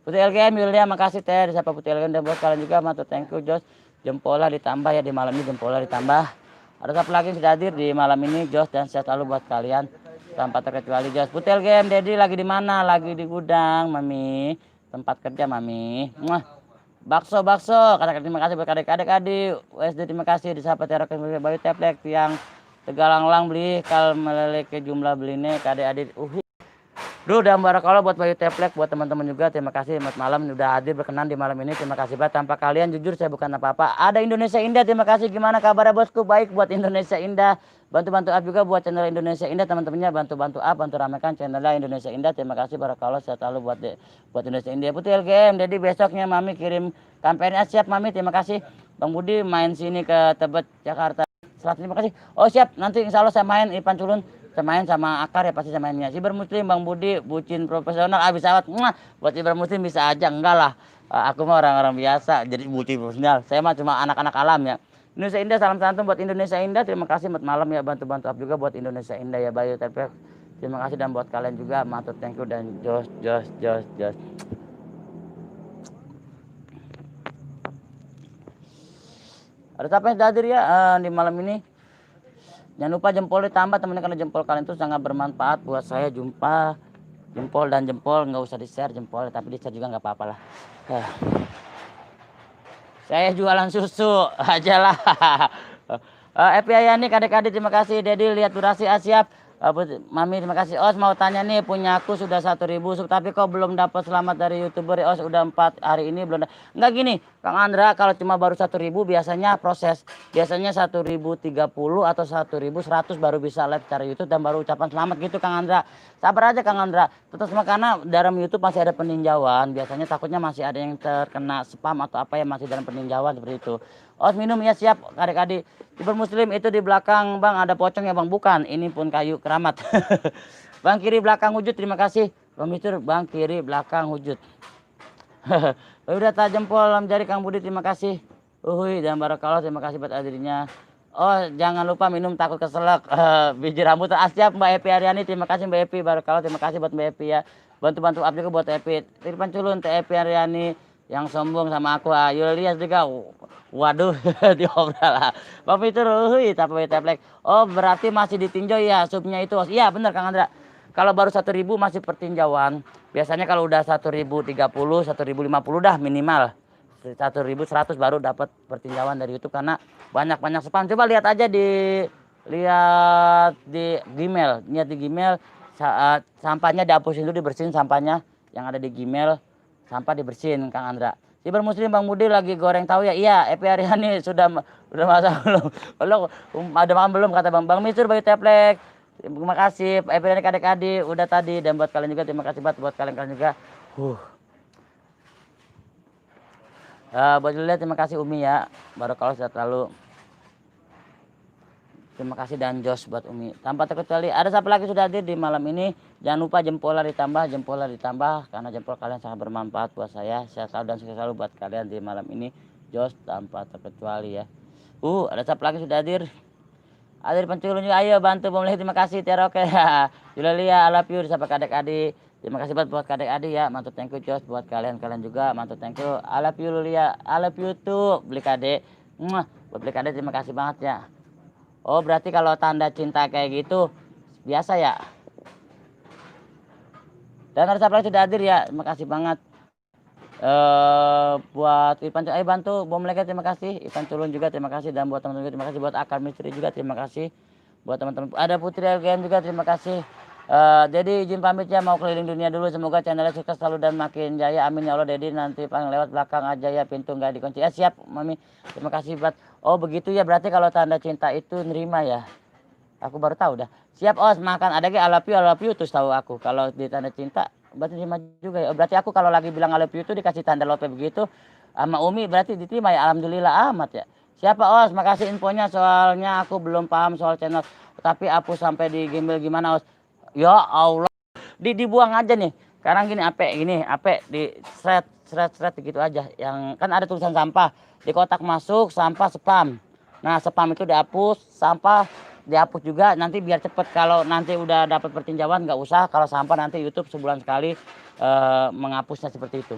Putri LGM Yulia makasih teh disapa Putri LGM, dan buat kalian juga matur thank you Jos. Jempolnya ditambah ya di malam ini, jempolnya ditambah. Ada satu lagi yang sudah hadir di malam ini Jos, dan sehat selalu buat kalian tanpa terkecuali Jos. Putri LGM Dedi lagi di mana? Lagi di gudang Mami. Tempat kerja Mami. Bakso kata terima kasih buat adik-adik WSD, terima kasih disapa Tiara Bayu Teplek yang Tegalanglang beli kal meleleh ke jumlah beline adik-adik Duh, dan barakallah buat Bayu Teplek, buat teman-teman juga terima kasih selamat malam udah hadir berkenan di malam ini. Terima kasih banget. Tanpa kalian jujur saya bukan apa-apa. Ada Indonesia Indah, terima kasih. Gimana kabarnya bosku? Baik buat Indonesia Indah. Bantu-bantu up juga buat channel Indonesia Indah teman-temannya, bantu-bantu up, bantu ramekan channelnya Indonesia Indah. Terima kasih barakallah sehat selalu buat Indonesia Indah. Putih LGM. Jadi besoknya Mami kirim kampanye siap Mami. Terima kasih. Bang Budi main sini ke Tebet Jakarta Selatan. Terima kasih. Oh siap. Nanti insya Allah saya main Ipan Culun. Saya main sama Akar ya pasti saya mainnya. Siber Muslim Bang Budi bucin profesional abis awat. Buat Siber Muslim bisa aja enggak lah. Aku mah orang-orang biasa jadi bucin profesional. Saya mah cuma anak-anak alam ya. Indonesia Indah salam santun buat Indonesia Indah. Terima kasih selamat malam ya, bantu-bantu up juga buat Indonesia Indah ya Bayu Tepek. Terima kasih dan buat kalian juga matur thank you dan jos. Ada siapa yang hadir ya di malam ini? Jangan lupa jempol ditambah teman-teman, karena jempol kalian itu sangat bermanfaat buat saya. Jumpa jempol dan jempol nggak usah di share jempol, tapi di share juga nggak apa-apa lah. Saya jualan susu aja lah. Epi Ayani kadek-kadek terima kasih. Dedi lihat durasi siap. Mami terima kasih. Os mau tanya nih, punya aku sudah 1.000 sub tapi kok belum dapat selamat dari YouTuber. Os udah 4 hari ini belum. Enggak gini Kang Andra, kalau cuma baru 1.000 biasanya proses. Biasanya 1.030 atau 1.100 baru bisa live secara YouTube dan baru ucapan selamat gitu Kang Andra. Sabar aja Kang Andra. Tetap semua karena dalam YouTube masih ada peninjauan. Biasanya takutnya masih ada yang terkena spam atau apa yang masih dalam peninjauan seperti itu. Os minum ya siap adik-adik. Siber Muslim itu di belakang Bang ada pocong ya Bang, bukan. Ini pun kayu keramat. Bang kiri belakang wujud terima kasih. Bang Mister Bang kiri belakang wujud. Udah tak jempol jari Kang Budi terima kasih. Uhui dan barakallah terima kasih buat hadirnya. Oh jangan lupa minum takut keselak. Biji rambut siap Mbak Epi Aryani terima kasih Mbak Epi barakallah terima kasih buat Mbak Epi ya. Bantu-bantu up juga buat Epi. Tirpan Culun Teh Epi Aryani yang sombong sama aku. Yulias juga. Waduh diobrol lah. Bang Fitur tapi teplek. Oh berarti masih ditinjau ya subnya itu. Iya bener Kang Andra. Kalau baru 1.000 masih pertinjauan. Biasanya kalau udah 1.030, 1.050 dah minimal. 1.100 baru dapat pertinjauan dari YouTube karena banyak spam. Coba lihat aja di Gmail. Lihat di Gmail sampahnya dihapusin dulu, dibersihin sampahnya yang ada di Gmail. Sampah dibersihin Kang Andra. Siber Muslim Bang Budi lagi goreng tahu ya. Iya, Epi Aryani sudah masak belum? Belum ada makan belum kata Bang Misur Bayu Teplek. Terima kasih Epi Aryani adik-adik udah tadi dan buat kalian juga terima kasih buat kalian juga. Buat Julia terima kasih Umi ya. Barakallah sehat selalu. Terima kasih dan Jos buat Umi. Tanpa terkecuali ada siapa lagi sudah hadir di malam ini. Jangan lupa jempolnya ditambah karena jempol kalian sangat bermanfaat buat saya. Sehat selalu dan sukses selalu buat kalian di malam ini. Jos tanpa terkecuali ya. Ada siapa lagi sudah hadir. Hadir penculun juga ayo bantu Bom Lehi terima kasih Tiara oke. Julia I love you siapa kadek-adik. Terima kasih buat kadek-adik ya. Mantap thank you Jos buat kalian juga mantap thank you. I love you Julia. I love you tuh beli kadek. Buat beli kadek terima kasih banget ya. Oh berarti kalau tanda cinta kayak gitu biasa ya. Dan ada siapa lagi sudah hadir ya. Terima kasih banget. Buat Ipan ayo bantu Bom Lehi terima kasih. Ipan Culun juga terima kasih dan buat teman-teman juga terima kasih. Buat Akar Misteri juga terima kasih. Buat teman-teman ada Putri LGM juga terima kasih. Jadi izin pamit ya mau keliling dunia dulu. Semoga channelnya sukses selalu dan makin jaya. Amin ya Allah. Dedi nanti paling lewat belakang aja ya pintu nggak dikunci. Siap Mami. Terima kasih buat. Oh begitu ya berarti kalau tanda cinta itu nerima ya. Aku baru tahu dah. Siap Os makan ada I love you terus tahu aku. Kalau di tanda cinta berarti nerima juga ya. Berarti aku kalau lagi bilang I love you itu dikasih tanda lope begitu sama Umi berarti diterima ya. Alhamdulillah amat ya. Siapa Os makasih infonya soalnya aku belum paham soal channel. Tapi aku sampai di Gmail gimana Os? Ya Allah. Dibuang aja nih. Sekarang gini ape di shred gitu aja. Yang kan ada tulisan sampah. Di kotak masuk sampah spam. Nah spam itu dihapus, sampah dihapus juga nanti biar cepet. Kalau nanti udah dapat pertinjauan nggak usah. Kalau sampah nanti YouTube sebulan sekali menghapusnya seperti itu.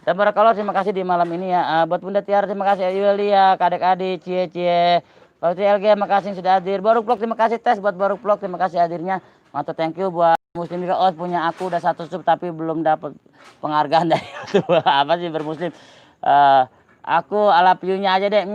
Dan barakallah terima kasih di malam ini ya. Buat Bunda Tiara terima kasih Yulia, kadek-adik, cie. Buat LG terima kasih yang sudah hadir. Baru vlog terima kasih tes buat baru vlog terima kasih hadirnya. Mantap thank you buat Muslim juga. Oh punya aku udah 1 sub tapi belum dapat penghargaan dari YouTube. Apa sih bermuslim? Aku ala piunya aja deh.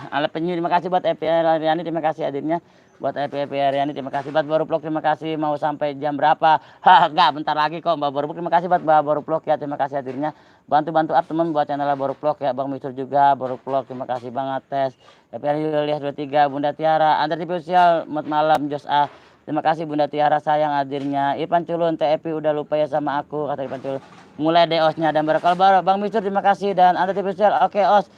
Ala penyu terima kasih buat Epi Aryani terima kasih hadirnya. Buat Epi Aryani terima kasih. Buat Baru Vlog terima kasih. Mau sampai jam berapa? Hah, enggak, bentar lagi kok Mbak Baru Vlog. Terima kasih buat Mbak Baru Vlog ya. Terima kasih hadirnya. Bantu-bantu up teman buat channel Baru Vlog ya. Bang Mistur juga Baru Vlog. Terima kasih banget tes. Epi Aryani 23 Bunda Tiara. Antar TV Sosial malam Jos A. Terima kasih Bunda Tiara sayang hadirnya. Irfan Culun TEP udah lupa ya sama aku kata Irfan Culun. Mulai deh osnya dan Barakallah. Bang Mistur terima kasih dan Antar TV Sosial. Oke os.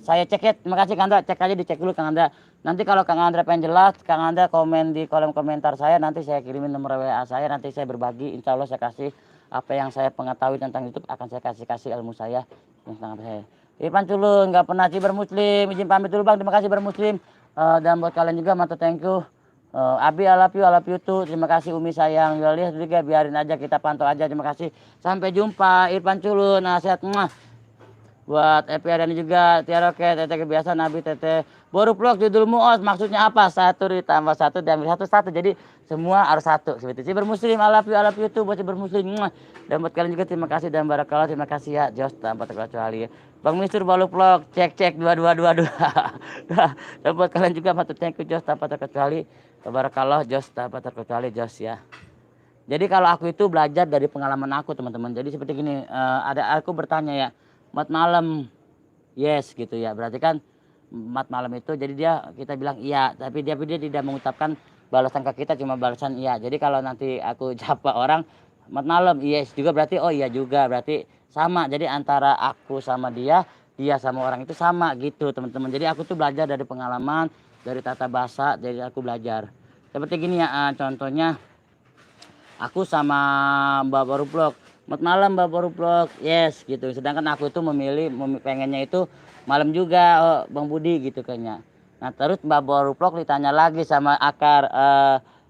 Saya cek ya. Terima kasih Kang Andra. Cek aja dicek dulu Kang Andra. Nanti kalau Kang Andra pengen jelas, Kang Andra komen di kolom komentar saya, nanti saya kirimin nomor WA saya, nanti saya berbagi, insya Allah saya kasih apa yang saya pengetahui tentang YouTube, akan saya kasih ilmu saya tentang saya. Irfan Culun, nggak pernah ciber muslim, izin pamit dulu Bang, terima kasih bermuslim. Dan buat kalian juga, mantap thank you. Abi I love you tuh, terima kasih Umi sayang, lihat juga biarin aja kita pantau aja, terima kasih. Sampai jumpa, Irfan Culun, nasihat buat Epi Aryani juga, Tiara oke, Tete kebiasaan Nabi Tete. Baru Vlog judul muos maksudnya apa? 1 ditambah 1 diambil 1 jadi semua harus 1 seperti itu. Bermuslim I love you tuh buat bermuslim. Dan buat kalian juga terima kasih dan barakallah terima kasih ya Jos tanpa terkecuali. Bang Mistur Baru Vlog cek 2222. Dan buat kalian juga mantap thank you Jos tanpa terkecuali. Barakallah Jos tanpa terkecuali Jos ya. Jadi kalau aku itu belajar dari pengalaman aku teman-teman. Jadi seperti gini, ada aku bertanya ya, mat malam yes gitu ya, berarti kan mat malam itu jadi dia kita bilang iya, tapi dia tidak mengucapkan balasan ke kita, cuma balasan iya. Jadi kalau nanti aku jawab orang mat malam yes juga berarti oh iya juga, berarti sama. Jadi antara aku sama dia sama orang itu sama gitu teman-teman. Jadi aku tuh belajar dari pengalaman, dari tata bahasa, jadi aku belajar seperti gini ya. Contohnya aku sama Mbak Baru Vlog, mat malam Mbak Baru Vlog yes gitu, sedangkan aku itu pengennya itu malam juga, oh, Bang Budi gitu kayaknya. Nah terus Mbak Baru Vlog ditanya lagi sama Akar,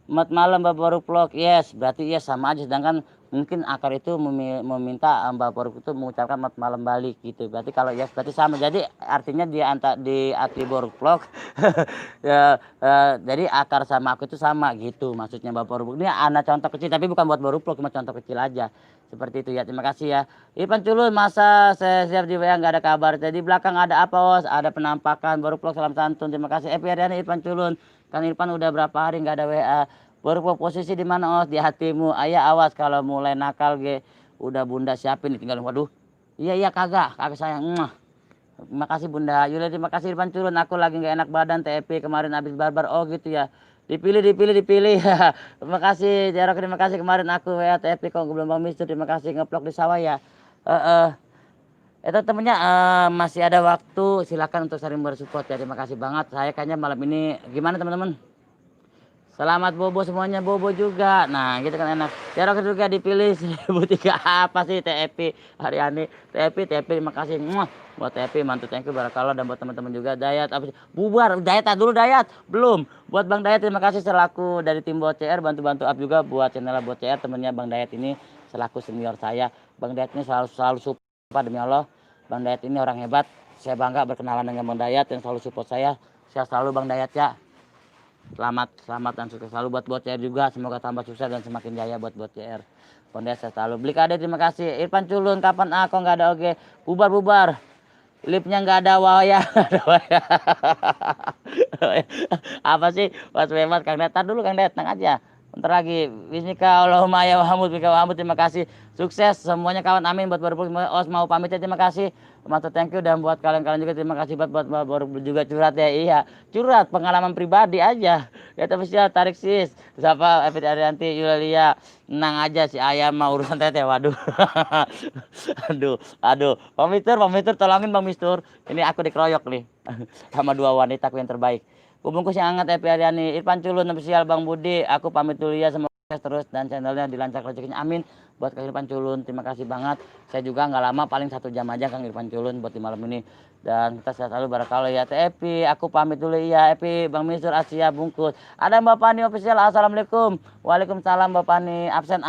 mat malam Mbak Baru Vlog yes, berarti yes sama aja, sedangkan mungkin Akar itu meminta Mbak Baru itu mengucapkan mat malam balik gitu, berarti kalau yes berarti sama. Jadi artinya di Akri Baru Vlog ya, jadi Akar sama aku itu sama gitu maksudnya Mbak Baru Vlog. Ini anak contoh kecil tapi bukan buat Baru Vlog, cuma contoh kecil aja seperti itu ya. Terima kasih ya. Irfan Culun, masa saya siap di WA nggak ada kabar. Jadi belakang ada apa os? Ada penampakan Baru Vlog, salam santun. Terima kasih Epi Aryani Irfan Culun. Kan Irfan udah berapa hari nggak ada WA. Baru Vlog posisi di mana os? Di hatimu. Ayah awas kalau mulai nakal ge. Udah Bunda siapin tinggal. Waduh. Iya kagak sayang. Terima kasih Bunda Yuli, terima kasih Irfan Culun. Aku lagi nggak enak badan TEP kemarin habis barbar. Oh gitu ya. Dipilih. Terima kasih Jarok, terima kasih kemarin aku WA TP kok belum Bang Mistur, terima kasih ngeplok di sawah ya. Itu temennya masih ada waktu, silakan untuk sering bersupport ya. Terima kasih banget. Saya kayaknya malam ini gimana teman-teman? Selamat bobo semuanya, bobo juga. Nah gitu kan enak. Jarok juga dipilih 1003 apa sih TEP Aryani. TEP terima kasih buat TEP mantu thank you barakallah. Dan buat teman-teman juga Dayat apa sih? Bubar Dayat dulu Dayat belum. Buat Bang Dayat terima kasih selaku dari tim BOCR bantu up juga buat channel BOCR, temennya Bang Dayat ini selaku senior saya. Bang Dayat ini selalu support demi Allah. Bang Dayat ini orang hebat. Saya bangga berkenalan dengan Bang Dayat yang selalu support saya. Saya selalu Bang Dayat ya. Selamat dan sukses selalu buat BOCR juga, semoga tambah sukses dan semakin jaya buat BOCR. Kondes saya selalu beli kade, terima kasih. Irfan Culun kapan aku nggak ada oke, bubar lipnya nggak ada waya. Apa sih Mas Memat Kang Datang dulu Kang Datang aja bentar lagi. Bismika Allahumma ya Muhammad bika Muhammad, terima kasih sukses semuanya kawan, amin. Buat Baru os mau pamit ya, terima kasih mantap thank you. Dan buat kalian juga terima kasih buat Baru juga curhat ya. Iya curhat pengalaman pribadi aja ya, tapi sih tarik sis siapa Epi Aryani Yulia, tenang aja si ayam mau urusan tete. Waduh. aduh Bang Mistur tolongin Bang Mistur, ini aku dikeroyok nih sama dua wanitaku yang terbaik. Bungkus yang hangat Epi Aryani Irfan Culun official Bang Budi, aku pamit dulu ya, semoga terus dan channelnya dilancarkan rezekinya, amin. Buat Kang Irfan Culun terima kasih banget. Saya juga nggak lama, paling 1 jam aja Kang Irfan Culun buat di malam ini. Dan kita sehat selalu barakallah ya Epi. Aku pamit dulu ya Epi. Bang Mistur Asia bungkus. Ada Mbak Pani official, assalamualaikum. Waalaikumsalam Mbak Pani, absen.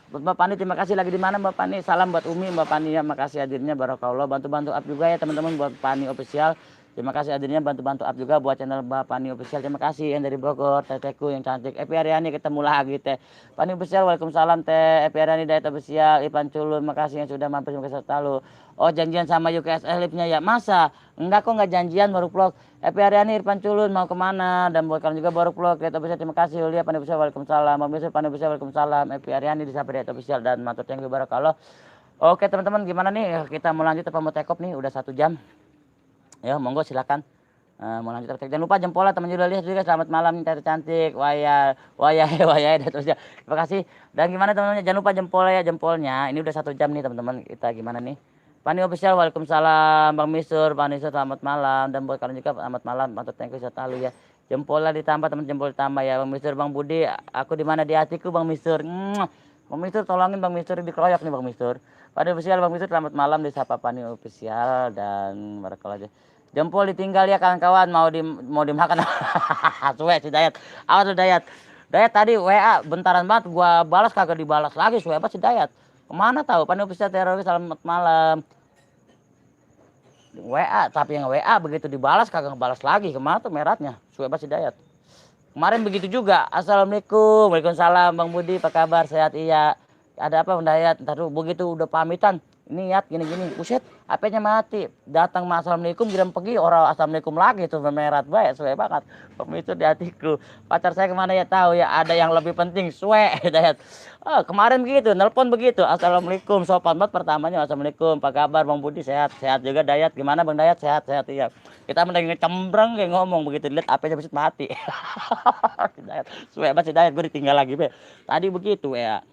Buat Mbak Pani terima kasih, lagi di mana Mbak Pani? Salam buat Umi Mbak Pani ya, makasih hadirnya barakallah. Bantu up juga ya teman-teman buat Pani official. Terima kasih hadirnya, bantu-bantu up juga buat channel Bapak Pani Official. Terima kasih yang dari Bogor, Teteku yang cantik. Epi Aryani ketemu lagi Teh. Pani Official, waalaikumsalam Teh. Epi Aryani Dayat Official, Ipan Culun, makasih yang sudah mampir ke Talu. Oh, janjian sama UKS Elipnya ya? Masa? Enggak kok, enggak janjian, baru vlog. Epi Aryani, Irfan Culun mau kemana? Dan buat kalian juga baru vlog Dayat Official. Terima kasih Yulia, Pani Official, waalaikumsalam. Bang Misur, Pani Official, waalaikumsalam. Epi Aryani disapa Dayat Official dan matur thank you barakallah. Oke teman-teman, gimana nih? Kita mau lanjut apa mau take off nih? Udah 1 jam. Ya, monggo silakan. Mau lanjut apa? Jangan lupa jempolnya teman Julia juga. Selamat malam Tete cantik. Waya dan terusnya. Terima kasih. Dan gimana teman-teman? Jangan lupa jempolnya ya, jempolnya. Ini udah 1 jam nih teman-teman. Kita gimana nih? Pani Official, waalaikumsalam. Bang Misur, Bang Nisur, selamat malam. Dan buat kalian juga selamat malam. Mantap, thank you selalu ya. Jempolnya ditambah teman, jempol ditambah ya. Bang Misur, Bang Budi, aku di mana di hatiku Bang Misur. Bang Misur tolongin Bang Misur dikeroyok nih Bang Misur. Pani Official, Bang Misur selamat malam disapa Pani Official dan barakallah aja. Jempol ditinggal ya kawan-kawan, mau dimakan. Suwe si Dayat. Awas lu Dayat. Dayat tadi WA bentaran banget gua balas kagak dibalas lagi, suwe banget si Dayat. Kemana tahu? Pani Official teroris selamat malam. WA, tapi yang WA begitu dibalas kagak ngebalas lagi. Kemana tuh meratnya? Suwe banget si Dayat. Kemarin begitu juga. Assalamualaikum. Waalaikumsalam Bang Budi, apa kabar? Sehat iya. Ada apa Bang Dayat? Ntar begitu udah pamitan. Ini ya gini-gini. Buset, HP-nya mati. Datang assalamualaikum, kirim pergi orang assalamualaikum lagi tuh merat baik, suwe banget. Pemicu di hatiku. Pacar saya kemana ya tahu ya, ada yang lebih penting, suwe Dayat. Oh, kemarin begitu, nelpon begitu. Assalamualaikum, sopan banget pertamanya. Assalamualaikum, apa kabar Bang Budi? Sehat, sehat juga Dayat. Gimana Bang Dayat? Sehat, sehat iya. Kita mending ngecembreng kayak ngomong begitu dilihat HP-nya bisa mati. Suwe banget si Dayat, gue ditinggal lagi be. Tadi begitu ya.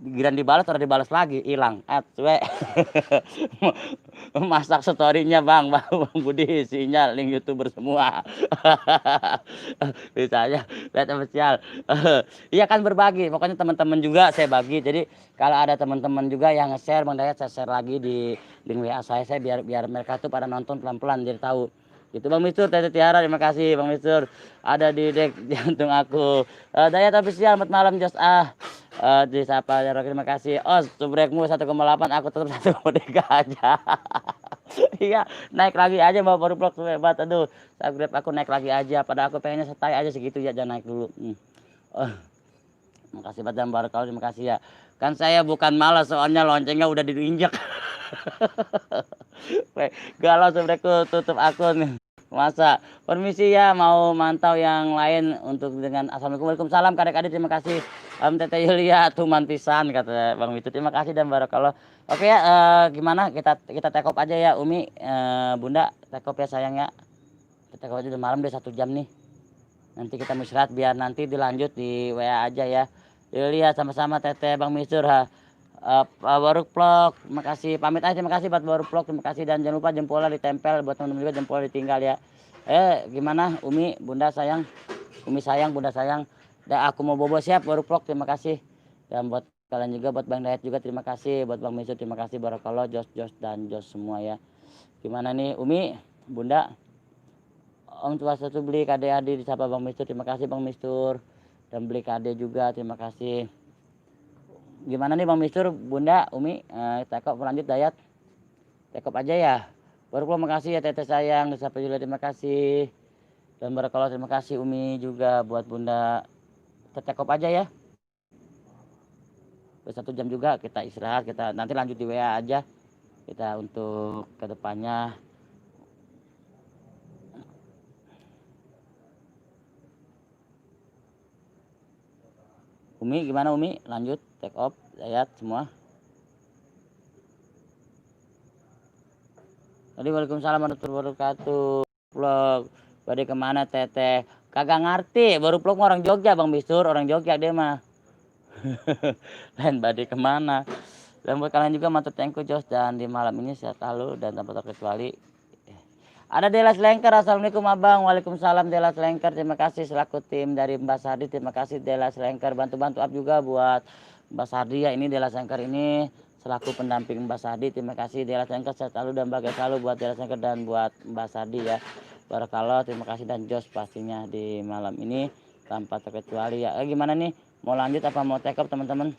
Giran dibalas atau dibalas lagi hilang suwe. Masak storynya bang Budi isinya link YouTuber semua. Bisa aja lihat official. Iya kan berbagi, pokoknya teman-teman juga saya bagi. Jadi kalau ada teman-teman juga yang nge-share Bang Dayat, saya share lagi di link WA saya biar mereka tuh pada nonton pelan-pelan jadi tahu. Itu Bang Misur, Tete Tiara, terima kasih Bang Misur. Ada di dek jantung aku. Dayat official, selamat malam Jos disapa ya terima kasih. Oh, subrekmu 1,8, aku tetap 1,3 aja. Iya, naik lagi aja baru vlog hebat. Aduh, subscribe aku naik lagi aja. Pada aku pengennya stay aja segitu ya, jangan naik dulu. Oh, makasih banget dan barakallah, terima kasih ya. Kan saya bukan malas soalnya loncengnya udah diinjak. Galau subrekku tutup akun. Masa permisi ya, mau mantau yang lain untuk dengan assalamualaikum, waalaikumsalam kadek-kadek, terima kasih Tete Yulia tuh mantisan kata Bang Witu, terima kasih dan barakallah. Oke ya, gimana kita take off aja ya Umi, Bunda take off ya sayang ya. Kita take off aja, udah malam udah 1 jam nih. Nanti kita istirahat biar nanti dilanjut di WA aja ya. Yulia sama-sama Tete Bang Misur ha. Baru vlog, makasih pamit aja, terima kasih buat baru vlog, terima kasih dan jangan lupa jempolnya ditempel buat teman-teman juga, jempolnya ditinggal ya. Gimana Umi, Bunda sayang, Umi sayang, Bunda sayang. Dan aku mau bobo siap baru vlog, terima kasih. Dan buat kalian juga, buat Bang Dayat juga terima kasih, buat Bang Misur terima kasih, barakallah, Jos dan Jos semua ya. Gimana nih Umi, Bunda? Om Swastiastu beli KD Adi disapa Bang Mistur, terima kasih Bang Mistur. Dan beli KD juga, terima kasih. Gimana nih Bang Mistur, Bunda, Umi, tekop lanjut Dayat. Tekop aja ya. Baru terima kasih ya Tete sayang, disapa juga terima kasih. Dan barakallah terima kasih Umi juga buat Bunda. Tekop aja ya. Udah 1 jam juga kita istirahat, kita nanti lanjut di WA aja. Kita untuk kedepannya. Umi gimana Umi? Lanjut take off Dayat semua. Tadi waalaikumsalam warahmatullahi wabarakatuh. Vlog pada kemana Teteh? Kagak ngerti, baru vlog orang Jogja Bang Mistur, orang Jogja dia mah. Lain badi kemana? Dan buat kalian juga mantap tengku Jos, dan di malam ini sehat selalu dan tanpa terkecuali. Ada Dela Slengker, assalamualaikum abang, waalaikumsalam Dela Slengker, terima kasih selaku tim dari Mbak Sardi, terima kasih Dela Slengker, bantu-bantu up juga buat Mbak Sardi ya, ini Dela Slengker ini selaku pendamping Mbak Sardi, terima kasih Dela Slengker sehat selalu dan bahagia selalu buat Dela Slengker dan buat Mbak Sardi ya, barakallah, terima kasih dan Jos pastinya di malam ini tanpa terkecuali ya. Gimana nih, mau lanjut apa mau take up teman-teman?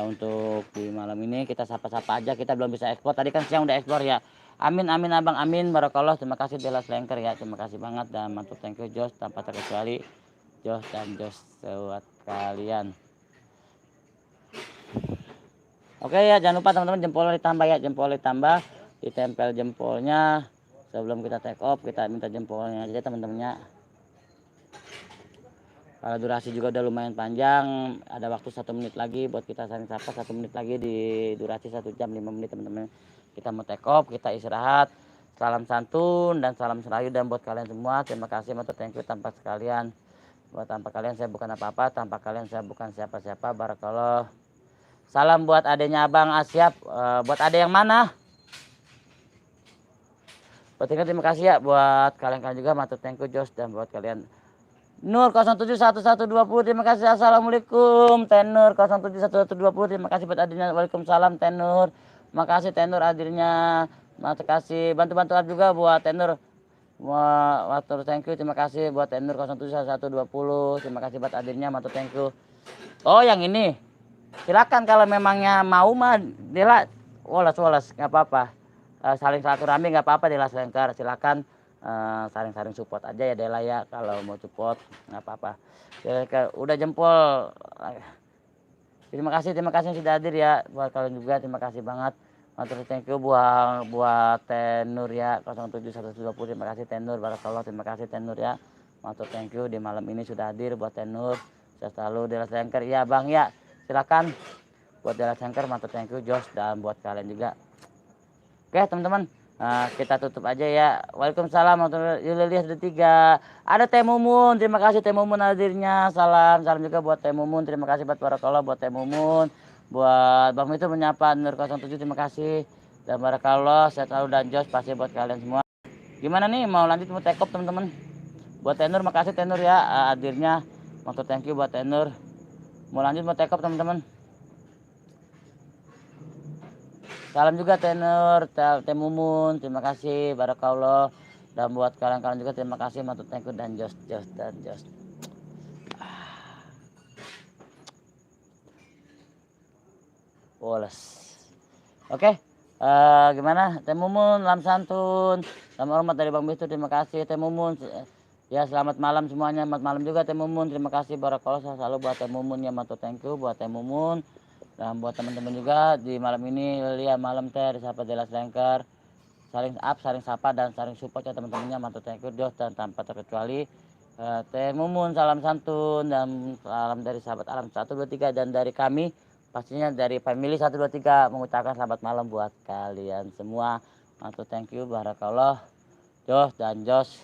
Untuk di malam ini kita sapa-sapa aja, kita belum bisa ekspor, tadi kan siang udah ekspor ya. Amin amin abang amin barakallah. Terima kasih Dela Slengker ya, terima kasih banget dan mantap, thank you Jos tanpa terkecuali Jos dan Jos buat kalian. Oke ya, jangan lupa teman-teman jempol ditambah ya, jempol ditambah, ditempel jempolnya sebelum kita take off, kita minta jempolnya aja teman-temannya. Kalau durasi juga udah lumayan panjang, ada waktu 1 menit lagi buat kita saling sapa, 1 menit lagi di durasi 1 jam 5 menit teman-teman. Kita mau take off, kita istirahat. Salam santun dan salam serayu dan buat kalian semua terima kasih matur thank you tanpa sekalian. Buat tanpa kalian saya bukan apa-apa, tanpa kalian saya bukan siapa-siapa. Barakallah. Salam buat adenya Abang Asyap, buat adek yang mana? Terima kasih ya buat kalian juga matur thank you Jos dan buat kalian Nur 071120 terima kasih. Assalamualaikum Tenur 071120 terima kasih buat hadirnya. Waalaikumsalam Tenur. Makasih Tenur hadirnya. Terima kasih bantu-bantu juga buat Tenur. Matur thank you terima kasih buat Tenur 071120 terima kasih buat hadirnya matur thank you. Oh yang ini silakan kalau memangnya mau mah Dela woles nggak apa-apa. Saling silaturahmi nggak apa-apa Dela Slengker silakan. Saling-saling support aja ya Dela ya kalau mau support nggak apa-apa. Udah jempol. Terima kasih yang sudah hadir ya buat kalian juga terima kasih banget. Matur thank you buat Tenur ya 07120 terima kasih Tenur barakallah terima kasih Tenur ya. Matur thank you di malam ini sudah hadir buat Tenur. Saya selalu Dela Slengker ya Bang ya. Silakan buat Dela Slengker matur thank you Jos dan buat kalian juga. Oke teman-teman. Kita tutup aja ya. Waalaikumsalam warahmatullahi wabarakatuh. Ada Teh Mumun, terima kasih Teh Mumun hadirnya. Salam juga buat Teh Mumun. Terima kasih buat barakallah buat Teh Mumun. Buat Bang itu menyapa Nur 07 terima kasih. Dan barakallah sehat selalu dan Jos pasti buat kalian semua. Gimana nih mau lanjut mau take off teman-teman? Buat Tenur makasih Tenur ya hadirnya. Matur thank you buat Tenur. Mau lanjut mau take off teman-teman. Salam juga Tenur, Teh Mumun, terima kasih, barakallah. Dan buat kalian-kalian juga terima kasih, matur thank you dan Jos. Woles. Oke, gimana? Teh Mumun, lam santun, salam hormat dari Bang Bistu, terima kasih Teh Mumun. Ya selamat malam semuanya, selamat malam juga Teh Mumun, terima kasih, barakallah selalu buat Teh Mumun ya, matur thank you buat Teh Mumun. Dan buat teman-teman juga di malam ini lihat malam teh disapa Dela Slengker saling up saling sapa dan saling support ya teman-temannya matur thank you Jos dan tanpa terkecuali Teh Mumun salam santun dan salam dari sahabat alam 123 dan dari kami pastinya dari family 123 mengucapkan selamat malam buat kalian semua matur thank you barakallah Jos dan Jos.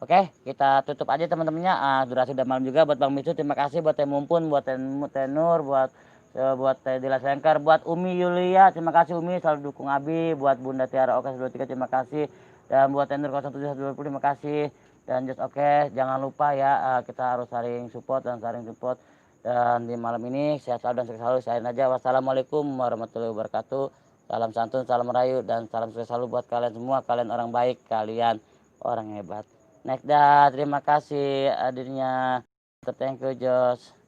Oke kita tutup aja teman-temannya durasi udah malam juga buat Bang Misu terima kasih buat Teh Mumpun buat Tenur buat Dela Slengker buat Umi Yulia terima kasih Umi selalu dukung Abi buat Bunda Tiara Oke 23 terima kasih dan buat Tenur 0720 terima kasih dan Just Oke jangan lupa ya kita harus saling support dan di malam ini sehat selalu dan sukses selalu saya aja wassalamualaikum warahmatullahi wabarakatuh salam santun salam rayu dan salam sukses selalu buat kalian semua kalian orang baik kalian orang hebat next dah terima kasih hadirnya thank you Jos.